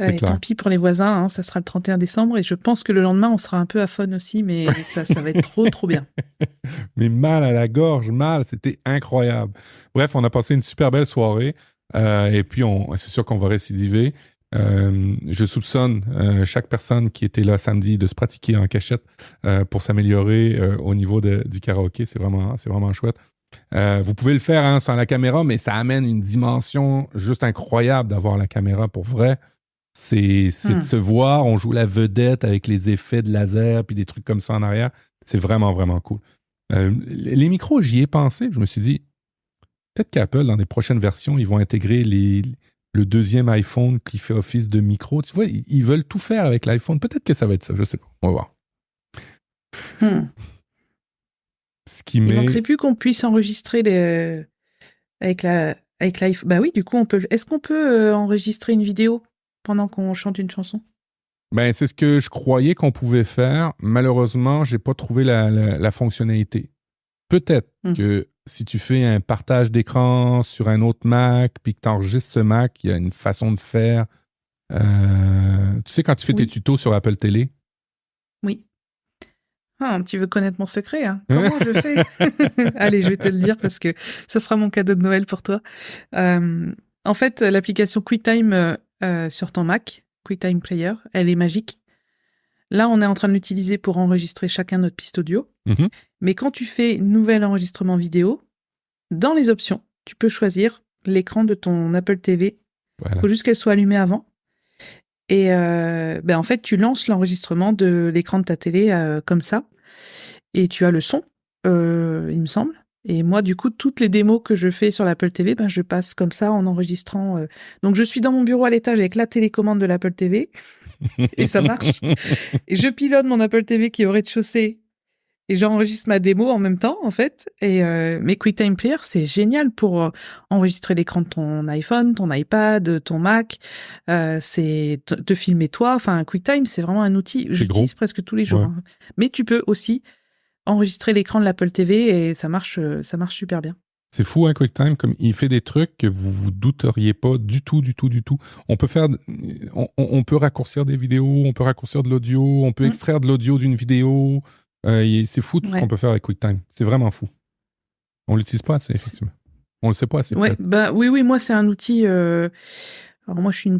Et tant pis pour les voisins, hein, ça sera le 31 décembre et je pense que le lendemain, on sera un peu à fun aussi, mais ça va être trop bien. Mais mal à la gorge, c'était incroyable. Bref, on a passé une super belle soirée et puis c'est sûr qu'on va récidiver. Je soupçonne chaque personne qui était là samedi de se pratiquer en cachette pour s'améliorer au niveau du karaoké. C'est vraiment chouette. Vous pouvez le faire sans la caméra, mais ça amène une dimension juste incroyable d'avoir la caméra pour vrai. C'est de se voir, on joue la vedette avec les effets de laser puis des trucs comme ça en arrière. C'est vraiment, vraiment cool. Les micros, j'y ai pensé. Je me suis dit, peut-être qu'Apple, dans les prochaines versions, ils vont intégrer le deuxième iPhone qui fait office de micro. Tu vois, ils veulent tout faire avec l'iPhone. Peut-être que ça va être ça, je sais pas. On va voir. Il manquerait plus qu'on puisse enregistrer avec l'iPhone. Bah oui, du coup, est-ce qu'on peut enregistrer une vidéo pendant qu'on chante une chanson? Ben, c'est ce que je croyais qu'on pouvait faire. Malheureusement, j'ai pas trouvé la fonctionnalité. Peut-être que si tu fais un partage d'écran sur un autre Mac puis que tu enregistres ce Mac, il y a une façon de faire. Tu sais, quand tu fais tes tutos sur Apple TV? Oui. Ah, tu veux connaître mon secret, hein? Comment je fais? Allez, je vais te le dire parce que ça sera mon cadeau de Noël pour toi. En fait, l'application QuickTime sur ton Mac, QuickTime Player, elle est magique. Là, on est en train de l'utiliser pour enregistrer chacun notre piste audio. Mais quand tu fais nouvel enregistrement vidéo, dans les options, tu peux choisir l'écran de ton Apple TV. Il faut juste qu'elle soit allumée avant. Et en fait, tu lances l'enregistrement de l'écran de ta télé comme ça. Et tu as le son, il me semble. Et moi, du coup, toutes les démos que je fais sur l'Apple TV, je passe comme ça en enregistrant. Donc, je suis dans mon bureau à l'étage avec la télécommande de l'Apple TV. Et ça marche. Et je pilote mon Apple TV qui est au rez-de-chaussée. Et j'enregistre ma démo en même temps, en fait. Et mes QuickTime Player, c'est génial pour enregistrer l'écran de ton iPhone, ton iPad, ton Mac. C'est te filmer toi. Enfin, QuickTime, c'est vraiment un outil que j'utilise presque tous les jours. Ouais. Hein. Mais tu peux aussi enregistrer l'écran de l'Apple TV et ça marche super bien. C'est fou, hein, QuickTime, comme il fait des trucs que vous vous douteriez pas du tout. On peut on peut raccourcir des vidéos, on peut raccourcir de l'audio, on peut extraire de l'audio d'une vidéo. C'est fou tout ce qu'on peut faire avec QuickTime. C'est vraiment fou. On l'utilise pas assez, effectivement. On le sait pas assez. Ouais, oui, moi c'est un outil. Alors moi je suis une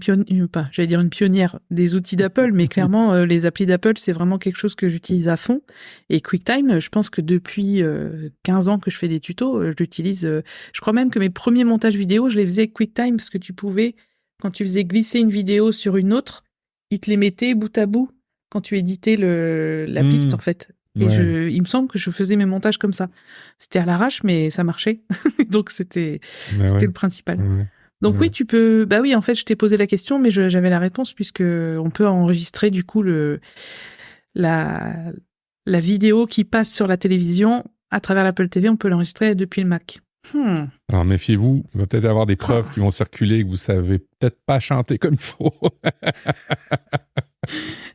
pionnière des outils d'Apple, mais clairement les applis d'Apple c'est vraiment quelque chose que j'utilise à fond. Et QuickTime, je pense que depuis 15 ans que je fais des tutos, je l'utilise. Je crois même que mes premiers montages vidéo, je les faisais avec QuickTime parce que tu pouvais, quand tu faisais glisser une vidéo sur une autre, il te les mettait bout à bout quand tu éditais la piste en fait. Et il me semble que je faisais mes montages comme ça. C'était à l'arrache, mais ça marchait. Donc, c'était le principal. Donc, oui, tu peux... Bah oui, en fait, je t'ai posé la question, mais j'avais la réponse puisque on peut enregistrer, du coup, la vidéo qui passe sur la télévision à travers l'Apple TV. On peut l'enregistrer depuis le Mac. Alors, méfiez-vous. Il va peut-être y avoir des preuves qui vont circuler et que vous savez peut-être pas chanter comme il faut.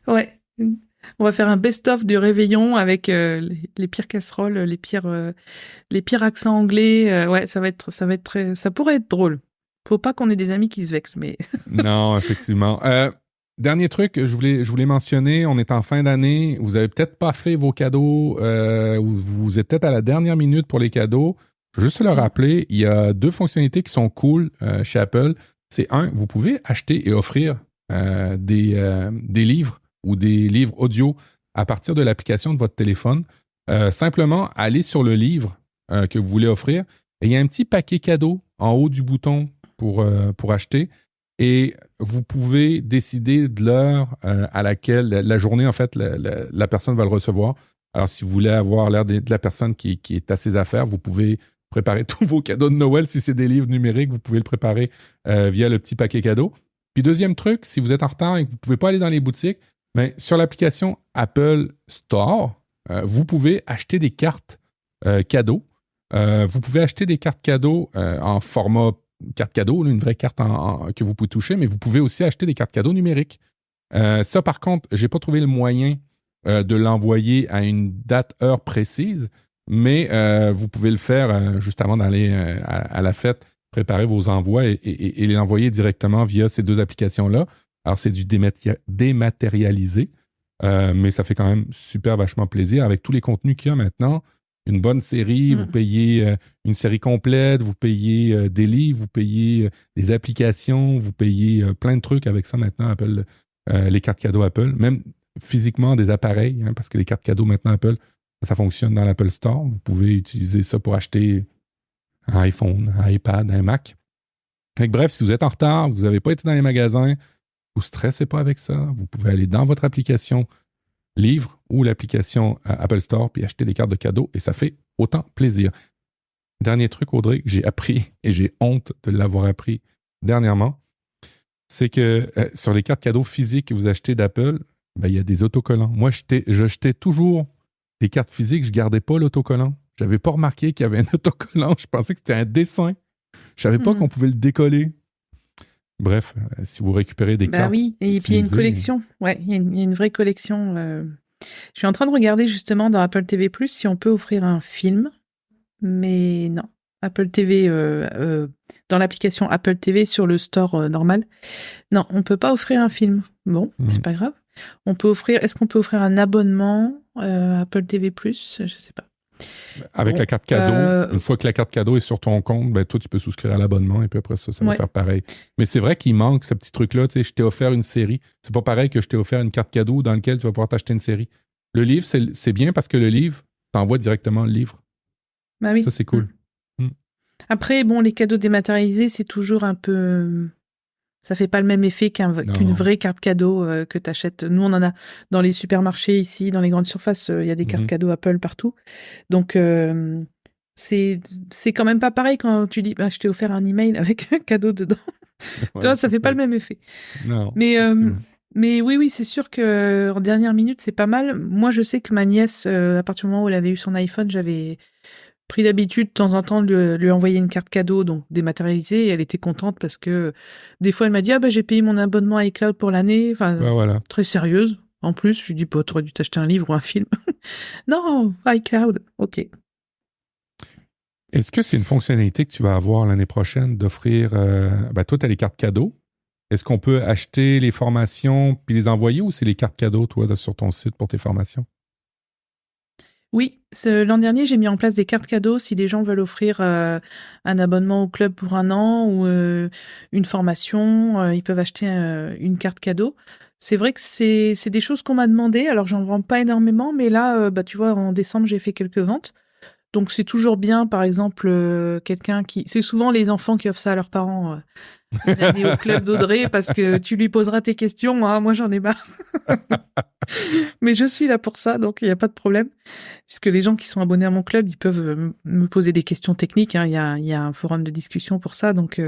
Ouais. On va faire un best-of du réveillon avec les pires casseroles, les pires accents anglais. Ouais, ça pourrait être drôle. Faut pas qu'on ait des amis qui se vexent, mais. Non, effectivement. Dernier truc, je voulais mentionner, on est en fin d'année, vous avez peut-être pas fait vos cadeaux, vous êtes peut-être à la dernière minute pour les cadeaux. Je veux juste le rappeler, il y a 2 fonctionnalités qui sont cool chez Apple. C'est vous pouvez acheter et offrir des livres ou des livres audio à partir de l'application de votre téléphone. Simplement, allez sur le livre que vous voulez offrir et il y a un petit paquet cadeau en haut du bouton pour acheter et vous pouvez décider de l'heure à laquelle, la journée en fait, la personne va le recevoir. Alors, si vous voulez avoir l'air de la personne qui est à ses affaires, vous pouvez préparer tous vos cadeaux de Noël. Si c'est des livres numériques, vous pouvez le préparer via le petit paquet cadeau. Puis deuxième truc, si vous êtes en retard et que vous ne pouvez pas aller dans les boutiques, mais sur l'application Apple Store, vous pouvez acheter des cartes cadeaux. Vous pouvez acheter des cartes cadeaux en format carte cadeau, une vraie carte que vous pouvez toucher, mais vous pouvez aussi acheter des cartes cadeaux numériques. Ça, par contre, je n'ai pas trouvé le moyen de l'envoyer à une date, heure précise, mais vous pouvez le faire juste avant d'aller à la fête, préparer vos envois et les envoyer directement via ces deux applications-là. Alors, c'est du dématérialisé, mais ça fait quand même super vachement plaisir avec tous les contenus qu'il y a maintenant. Une bonne série, vous payez une série complète, vous payez des livres, vous payez des applications, vous payez plein de trucs avec ça maintenant, Apple, les cartes cadeaux Apple, même physiquement des appareils, hein, parce que les cartes cadeaux maintenant Apple, ça fonctionne dans l'Apple Store. Vous pouvez utiliser ça pour acheter un iPhone, un iPad, un Mac. Donc, bref, si vous êtes en retard, vous n'avez pas été dans les magasins, vous ne stressez pas avec ça. Vous pouvez aller dans votre application Livre ou l'application Apple Store puis acheter des cartes de cadeaux et ça fait autant plaisir. Dernier truc, Audrey, que j'ai appris et j'ai honte de l'avoir appris dernièrement, c'est que sur les cartes cadeaux physiques que vous achetez d'Apple, ben, il y a des autocollants. Moi, je jetais toujours les cartes physiques, je ne gardais pas l'autocollant. Je n'avais pas remarqué qu'il y avait un autocollant. Je pensais que c'était un dessin. Je ne savais pas qu'on pouvait le décoller. Bref, si vous récupérez des cartes... Oui, et puis il y a une collection. Ouais, il y a une vraie collection. Je suis en train de regarder justement dans Apple TV+, si on peut offrir un film. Mais non. Apple TV, dans l'application Apple TV sur le store normal. Non, on ne peut pas offrir un film. Bon, c'est pas grave. Est-ce qu'on peut offrir un abonnement Apple TV+, je ne sais pas. Avec la carte cadeau, une fois que la carte cadeau est sur ton compte, ben toi, tu peux souscrire à l'abonnement et puis après ça va faire pareil. Mais c'est vrai qu'il manque ce petit truc-là. Tu sais, je t'ai offert une série. C'est pas pareil que je t'ai offert une carte cadeau dans laquelle tu vas pouvoir t'acheter une série. Le livre, c'est bien parce que le livre, t'envoie directement le livre. Bah oui. Ça, c'est cool. Après, bon, les cadeaux dématérialisés, c'est toujours un peu... Ça fait pas le même effet qu'une vraie carte cadeau que tu achètes. Nous, on en a dans les supermarchés ici, dans les grandes surfaces, il y a des cartes cadeaux Apple partout. Donc, c'est quand même pas pareil quand tu dis je t'ai offert un email avec un cadeau dedans. Tu vois, ça fait pas le même effet. Non. Mais oui, c'est sûr qu'en dernière minute, c'est pas mal. Moi, je sais que ma nièce, à partir du moment où elle avait eu son iPhone, j'avais pris l'habitude de temps en temps de lui envoyer une carte cadeau, donc dématérialisée, et elle était contente parce que des fois elle m'a dit j'ai payé mon abonnement à iCloud pour l'année, enfin très sérieuse. En plus, je lui dis t'aurais dû t'acheter un livre ou un film. Non, iCloud, ok. Est-ce que c'est une fonctionnalité que tu vas avoir l'année prochaine d'offrir, toi t'as les cartes cadeaux. Est-ce qu'on peut acheter les formations puis les envoyer ou c'est les cartes cadeaux, toi, sur ton site pour tes formations? Oui, l'an dernier, j'ai mis en place des cartes cadeaux si les gens veulent offrir un abonnement au club pour 1 an ou une formation, ils peuvent acheter une carte cadeau. C'est vrai que c'est des choses qu'on m'a demandé, alors j'en vends pas énormément, mais là, tu vois, en décembre, j'ai fait quelques ventes. Donc c'est toujours bien, par exemple, quelqu'un qui... C'est souvent les enfants qui offrent ça à leurs parents, une année au club d'Audrey, parce que tu lui poseras tes questions, hein, moi j'en ai marre. Mais je suis là pour ça, donc il n'y a pas de problème. Puisque les gens qui sont abonnés à mon club, ils peuvent me poser des questions techniques. Hein. Il y a un forum de discussion pour ça, donc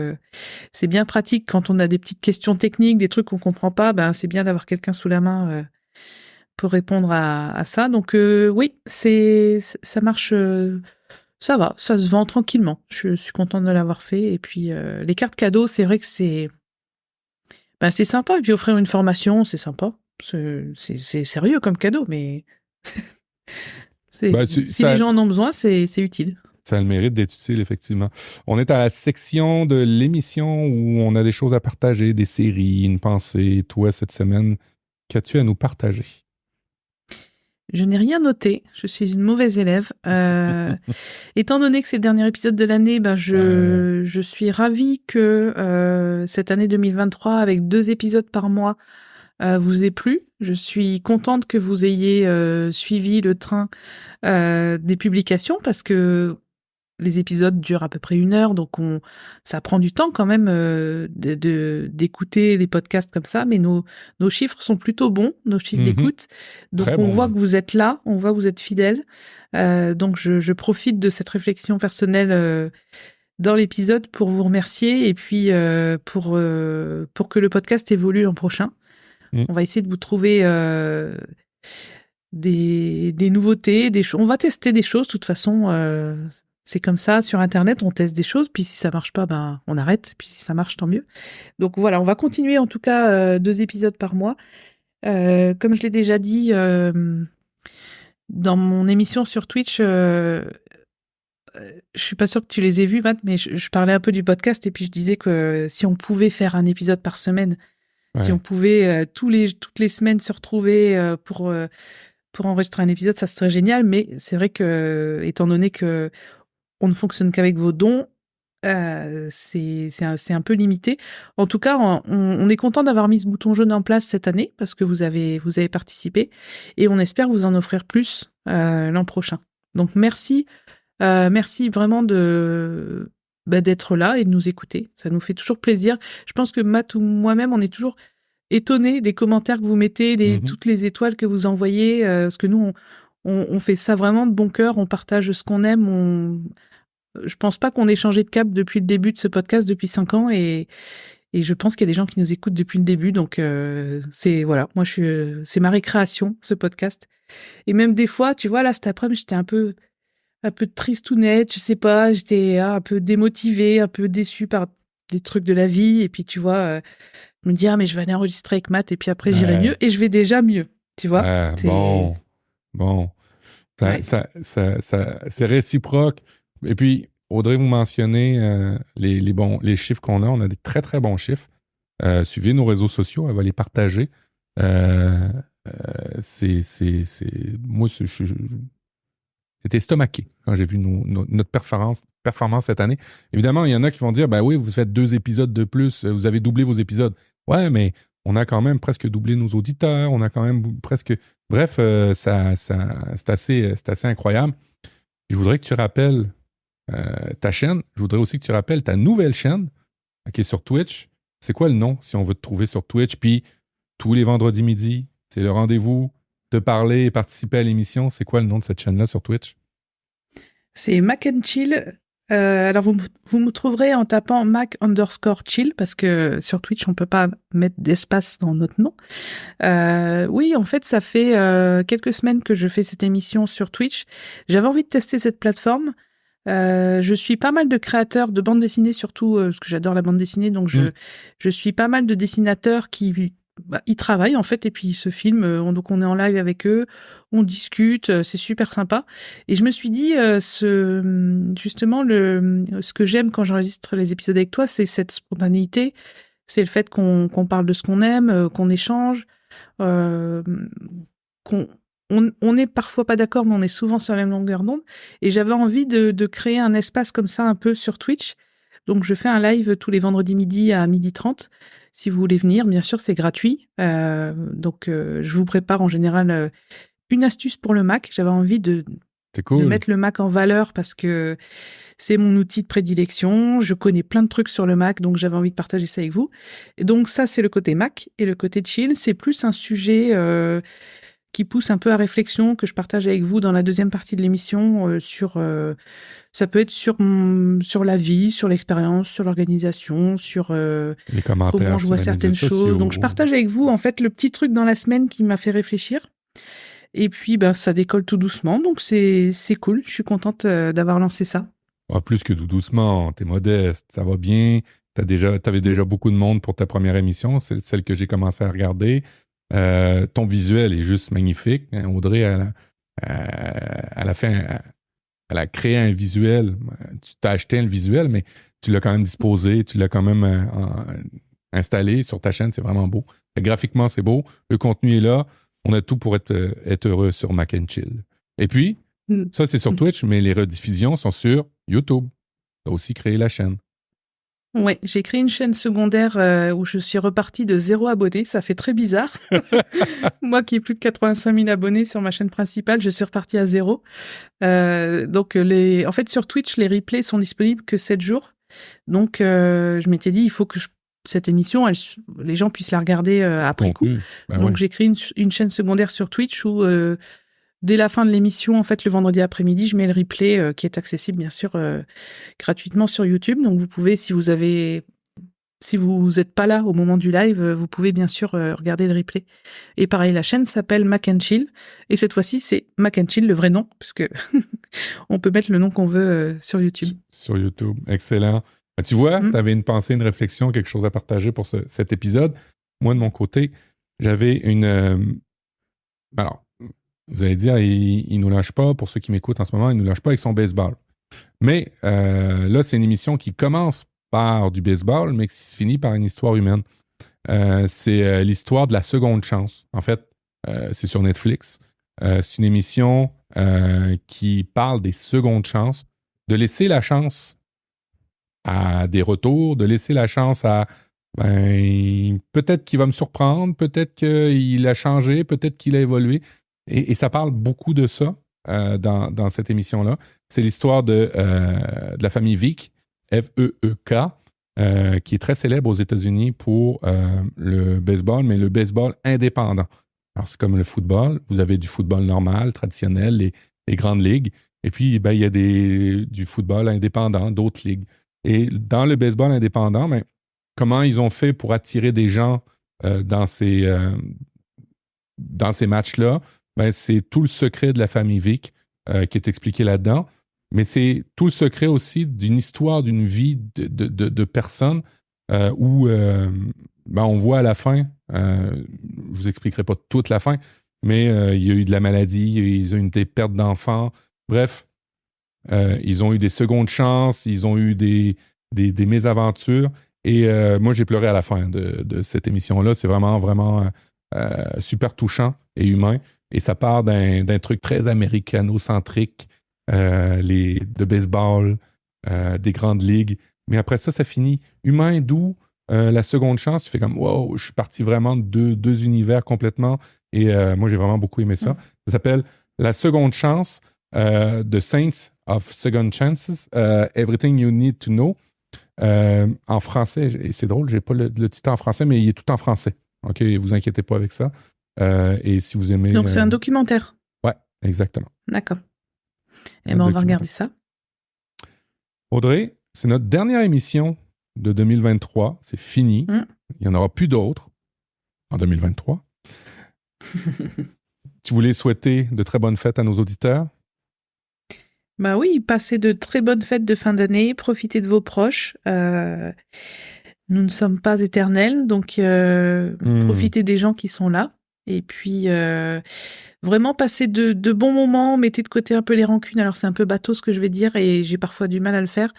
c'est bien pratique quand on a des petites questions techniques, des trucs qu'on ne comprend pas. C'est bien d'avoir quelqu'un sous la main pour répondre à ça. Donc oui, ça marche... ça va, ça se vend tranquillement. Je suis contente de l'avoir fait. Et puis, les cartes cadeaux, c'est vrai que c'est sympa. Et puis, offrir une formation, c'est sympa. C'est sérieux comme cadeau, mais si les gens en ont besoin, c'est utile. Ça a le mérite d'être utile, effectivement. On est à la section de l'émission où on a des choses à partager, des séries, une pensée. Toi, cette semaine, qu'as-tu à nous partager? Je n'ai rien noté. Je suis une mauvaise élève. Étant donné que c'est le dernier épisode de l'année, je suis ravie que cette année 2023, avec 2 épisodes par mois, vous ait plu. Je suis contente que vous ayez suivi le train des publications parce que les épisodes durent à peu près 1 heure, donc ça prend du temps quand même d'écouter les podcasts comme ça, mais nos chiffres sont plutôt bons, nos chiffres d'écoute. Donc Très on bon. voit que vous êtes là, on voit que vous êtes fidèles. Donc je profite de cette réflexion personnelle dans l'épisode pour vous remercier et puis pour que le podcast évolue l'an prochain. On va essayer de vous trouver des nouveautés, des choses. On va tester des choses, de toute façon. C'est comme ça, sur Internet, on teste des choses, puis si ça marche pas, ben on arrête, puis si ça marche, tant mieux. Donc voilà, on va continuer en tout cas 2 épisodes par mois. Comme je l'ai déjà dit dans mon émission sur Twitch, je suis pas sûre que tu les aies vus, Matt, mais je parlais un peu du podcast et puis je disais que si on pouvait faire un épisode par semaine, si on pouvait toutes les semaines se retrouver pour enregistrer un épisode, ça serait génial. Mais c'est vrai que, étant donné que on ne fonctionne qu'avec vos dons, c'est un peu limité. En tout cas, on est content d'avoir mis ce bouton jaune en place cette année parce que vous avez participé et on espère vous en offrir plus l'an prochain. Donc merci vraiment d'être là et de nous écouter. Ça nous fait toujours plaisir. Je pense que Matt ou moi-même, on est toujours étonnés des commentaires que vous mettez, toutes les étoiles que vous envoyez, parce que nous, on fait ça vraiment de bon cœur, on partage ce qu'on aime. Je pense pas qu'on ait changé de cap depuis le début de ce podcast, depuis 5 ans, et je pense qu'il y a des gens qui nous écoutent depuis le début, donc c'est ma récréation, ce podcast. Et même des fois, tu vois, là, cet après-midi, j'étais un peu tristounette, je sais pas, j'étais un peu démotivée, un peu déçue par des trucs de la vie, et puis tu vois, je me dis, mais je vais aller enregistrer avec Matt, et puis après j'irai mieux, et je vais déjà mieux, tu vois. Bon. C'est réciproque. Et puis, Audrey, vous mentionnez les chiffres qu'on a. On a des très, très bons chiffres. Suivez nos réseaux sociaux, elle va les partager. Moi, j'étais estomaqué quand j'ai vu notre performance cette année. Évidemment, il y en a qui vont dire, ben oui, vous faites 2 épisodes de plus, vous avez doublé vos épisodes. Ouais, mais on a quand même presque doublé nos auditeurs, on a quand même presque... Bref, c'est assez incroyable. Je voudrais que tu rappelles ta chaîne. Je voudrais aussi que tu rappelles ta nouvelle chaîne qui est sur Twitch. C'est quoi le nom si on veut te trouver sur Twitch? Puis tous les vendredis midi, c'est le rendez-vous, te parler et participer à l'émission. C'est quoi le nom de cette chaîne-là sur Twitch? C'est Mac and Chill. Alors vous me trouverez en tapant Mac_chill parce que sur Twitch on peut pas mettre d'espace dans notre nom. Oui, en fait ça fait quelques semaines que je fais cette émission sur Twitch. J'avais envie de tester cette plateforme. Je suis pas mal de créateurs de bande dessinée surtout parce que j'adore la bande dessinée, donc je suis pas mal de dessinateurs qui ils travaillent en fait et puis ils se filment, donc on est en live avec eux, on discute, c'est super sympa. Et je me suis dit justement ce que j'aime quand j'enregistre les épisodes avec toi, c'est cette spontanéité, c'est le fait qu'on parle de ce qu'on aime, qu'on échange, on est parfois pas d'accord, mais on est souvent sur la même longueur d'onde. Et j'avais envie de créer un espace comme ça un peu sur Twitch. Donc je fais un live tous les vendredis midi à 12h30. Si vous voulez venir, bien sûr, c'est gratuit. Donc je vous prépare en général une astuce pour le Mac. J'avais envie de mettre le Mac en valeur parce que c'est mon outil de prédilection. Je connais plein de trucs sur le Mac, donc j'avais envie de partager ça avec vous. Et donc ça, c'est le côté Mac. Et le côté chill, c'est plus un sujet qui pousse un peu à réflexion, que je partage avec vous dans la deuxième partie de l'émission ça peut être sur la vie, sur l'expérience, sur l'organisation, sur les commentaires, comment je vois certaines choses. Donc je partage avec vous en fait le petit truc dans la semaine qui m'a fait réfléchir. Et puis ça décolle tout doucement, donc c'est cool. Je suis contente d'avoir lancé ça. Plus que tout doucement, t'es modeste, ça va bien. T'avais déjà beaucoup de monde pour ta première émission, c'est celle que j'ai commencé à regarder. Ton visuel est juste magnifique. Audrey, elle a créé un visuel. Tu t'as acheté le visuel, mais tu l'as quand même disposé, tu l'as quand même installé sur ta chaîne. C'est vraiment beau. Graphiquement, c'est beau. Le contenu est là. On a tout pour être heureux sur Mac and Chill. Et puis, ça, c'est sur Twitch, mais les rediffusions sont sur YouTube. Tu as aussi créé la chaîne. Ouais, j'ai créé une chaîne secondaire où je suis repartie de 0 abonnés. Ça fait très bizarre. Moi qui ai plus de 85 000 abonnés sur ma chaîne principale, je suis repartie à 0. Donc, en fait, sur Twitch, les replays sont disponibles que 7 jours. Donc, je m'étais dit, il faut que cette émission, les gens puissent la regarder après coup. Donc, j'ai créé une chaîne secondaire sur Twitch où, dès la fin de l'émission, en fait, le vendredi après-midi, je mets le replay qui est accessible, bien sûr, gratuitement sur YouTube. Donc, vous pouvez, si vous n'êtes pas là au moment du live, vous pouvez bien sûr regarder le replay. Et pareil, la chaîne s'appelle Mac and Chill. Et cette fois-ci, c'est Mac and Chill, le vrai nom, parce que on peut mettre le nom qu'on veut sur YouTube. Sur YouTube, excellent. Tu vois, tu avais une pensée, une réflexion, quelque chose à partager pour cet épisode. Moi, de mon côté, j'avais une... Alors, vous allez dire, il nous lâche pas, pour ceux qui m'écoutent en ce moment, il nous lâche pas avec son baseball. Mais là, c'est une émission qui commence par du baseball, mais qui se finit par une histoire humaine. C'est l'histoire de la seconde chance. En fait, c'est sur Netflix. C'est une émission qui parle des secondes chances, de laisser la chance à des retours, de laisser la chance à peut-être qu'il va me surprendre, peut-être qu'il a changé, peut-être qu'il a évolué. Et ça parle beaucoup de ça dans cette émission-là. C'est l'histoire de la famille Veeck, F-E-E-K, qui est très célèbre aux États-Unis pour le baseball, mais le baseball indépendant. Alors, c'est comme le football. Vous avez du football normal, traditionnel, les grandes ligues. Et puis, il y a du football indépendant, d'autres ligues. Et dans le baseball indépendant, comment ils ont fait pour attirer des gens dans ces matchs-là? C'est tout le secret de la famille Veeck qui est expliqué là-dedans. Mais c'est tout le secret aussi d'une histoire, d'une vie de personnes où on voit à la fin, je vous expliquerai pas toute la fin, mais il y a eu de la maladie, ils ont eu des pertes d'enfants. Bref, ils ont eu des secondes chances, ils ont eu des mésaventures. Et moi, j'ai pleuré à la fin de cette émission-là. C'est vraiment, vraiment super touchant et humain. Et ça part d'un truc très américano-centrique, de baseball, des grandes ligues. Mais après ça finit humain, doux. La seconde chance, tu fais comme, wow, je suis parti vraiment de deux univers complètement. Et moi, j'ai vraiment beaucoup aimé ça. Ça s'appelle La seconde chance, The Saints of Second Chances, Everything You Need to Know. En français, et c'est drôle, j'ai pas le titre en français, mais il est tout en français. OK, vous inquiétez pas avec ça. Et si vous aimez... Donc, c'est un documentaire. Ouais, exactement. D'accord. Eh bien, on va regarder ça. Audrey, c'est notre dernière émission de 2023. C'est fini. Il n'y en aura plus d'autres en 2023. Tu voulais souhaiter de très bonnes fêtes à nos auditeurs? Bah oui, passez de très bonnes fêtes de fin d'année, profitez de vos proches. Nous ne sommes pas éternels, donc profitez des gens qui sont là. Et puis, vraiment passez de bons moments, mettez de côté un peu les rancunes. Alors, c'est un peu bateau ce que je vais dire et j'ai parfois du mal à le faire.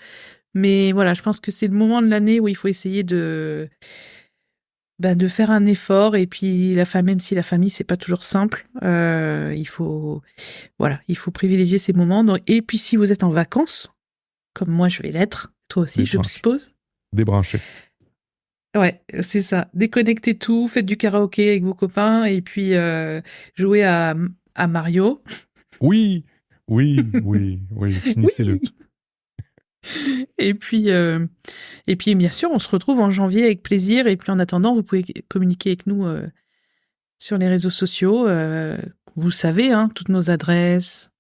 Mais voilà, je pense que c'est le moment de l'année où il faut essayer de faire un effort. Et puis, même si la famille, c'est pas toujours simple, il faut privilégier ces moments. Donc, et puis, si vous êtes en vacances, comme moi, je vais l'être, toi aussi, je suppose. Débrancher. Ouais, c'est ça. Déconnectez tout, faites du karaoké avec vos copains et puis jouez à Mario. Oui, finissez-le. Et puis, bien sûr, on se retrouve en janvier avec plaisir. Et puis, en attendant, vous pouvez communiquer avec nous sur les réseaux sociaux. Vous savez, toutes nos adresses,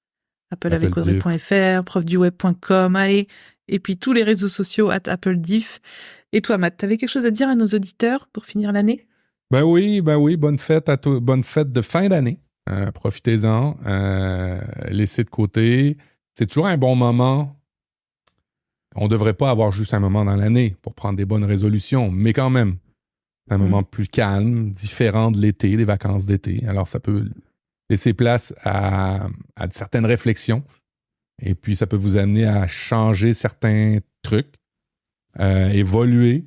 appleavecAudrey.fr, profduweb.com, allez. Et puis, tous les réseaux sociaux @AppleDiff. Et toi, Matt, t'avais quelque chose à dire à nos auditeurs pour finir l'année? Ben oui, bonne fête bonne fête de fin d'année. Profitez-en, laissez de côté. C'est toujours un bon moment. On ne devrait pas avoir juste un moment dans l'année pour prendre des bonnes résolutions, mais quand même, un moment plus calme, différent de l'été, des vacances d'été. Alors, ça peut laisser place à certaines réflexions. Et puis, ça peut vous amener à changer certains trucs. Évoluer,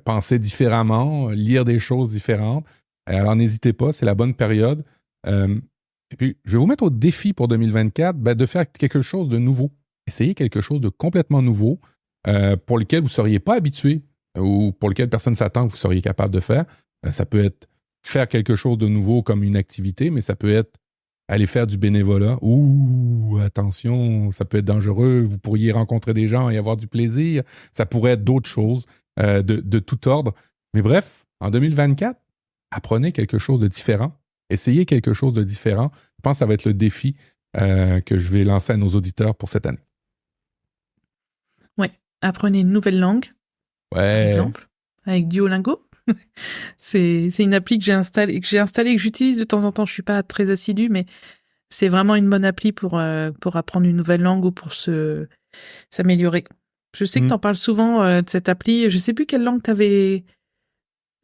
penser différemment, lire des choses différentes. Alors, n'hésitez pas, c'est la bonne période. Et puis, je vais vous mettre au défi pour 2024 de faire quelque chose de nouveau. Essayez quelque chose de complètement nouveau. pour lesquels vous ne seriez pas habitué ou pour lesquels personne ne s'attend que vous seriez capable de faire. Ça peut être faire quelque chose de nouveau comme une activité, mais ça peut être aller faire du bénévolat. Ouh, attention, ça peut être dangereux. Vous pourriez rencontrer des gens et avoir du plaisir. Ça pourrait être d'autres choses de tout ordre. Mais bref, en 2024, apprenez quelque chose de différent. Essayez quelque chose de différent. Je pense que ça va être le défi que je vais lancer à nos auditeurs pour cette année. Ouais, apprenez une nouvelle langue, par exemple, avec Duolingo. C'est une appli que j'ai installée, que j'utilise de temps en temps. Je suis pas très assidue, mais c'est vraiment une bonne appli pour apprendre une nouvelle langue ou pour s'améliorer. Je sais que tu en parles souvent de cette appli. Je sais plus quelle langue tu avais.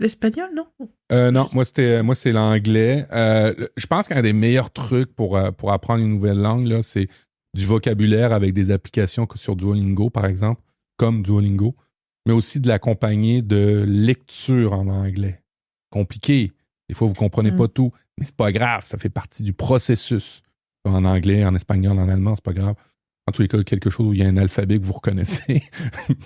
L'espagnol, non? Non, moi c'est l'anglais. Je pense qu'un des meilleurs trucs pour apprendre une nouvelle langue, là, c'est du vocabulaire avec des applications sur Duolingo, par exemple, comme Duolingo, mais aussi de l'accompagner de lecture en anglais. Compliqué. Des fois, vous ne comprenez pas tout, mais c'est pas grave, ça fait partie du processus. En anglais, en espagnol, en allemand, c'est pas grave. En tous les cas, quelque chose où il y a un alphabet que vous reconnaissez,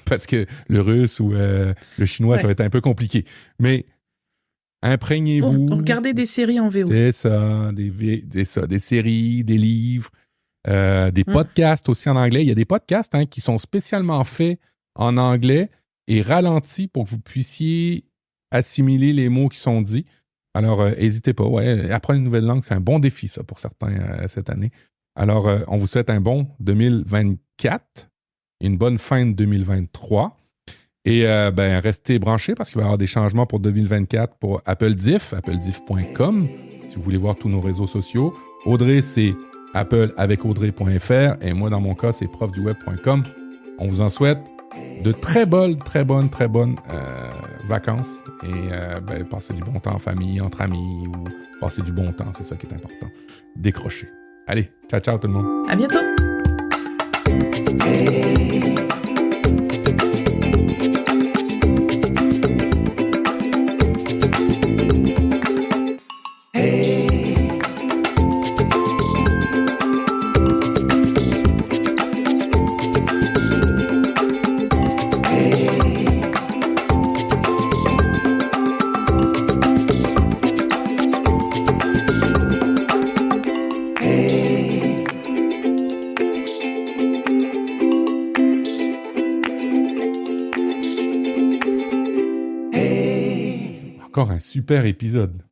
parce que le russe ou le chinois, ça va être un peu compliqué. Mais imprégnez-vous. Regardez des séries en VO. C'est ça, des séries, des livres, des podcasts aussi en anglais. Il y a des podcasts qui sont spécialement faits en anglais et ralentis pour que vous puissiez assimiler les mots qui sont dits. Alors, n'hésitez pas. Ouais, apprendre une nouvelle langue, c'est un bon défi, ça, pour certains cette année. Alors, on vous souhaite un bon 2024, une bonne fin de 2023. Et restez branchés parce qu'il va y avoir des changements pour 2024 pour Apple Diff, applediff.com, si vous voulez voir tous nos réseaux sociaux. Audrey, c'est appleavec-audrey.fr et moi, dans mon cas, c'est profduweb.com. On vous en souhaite de très bonnes vacances et passez du bon temps en famille, entre amis ou passez du bon temps, c'est ça qui est important. Décrochez. Allez, ciao tout le monde. À bientôt. Encore un super épisode.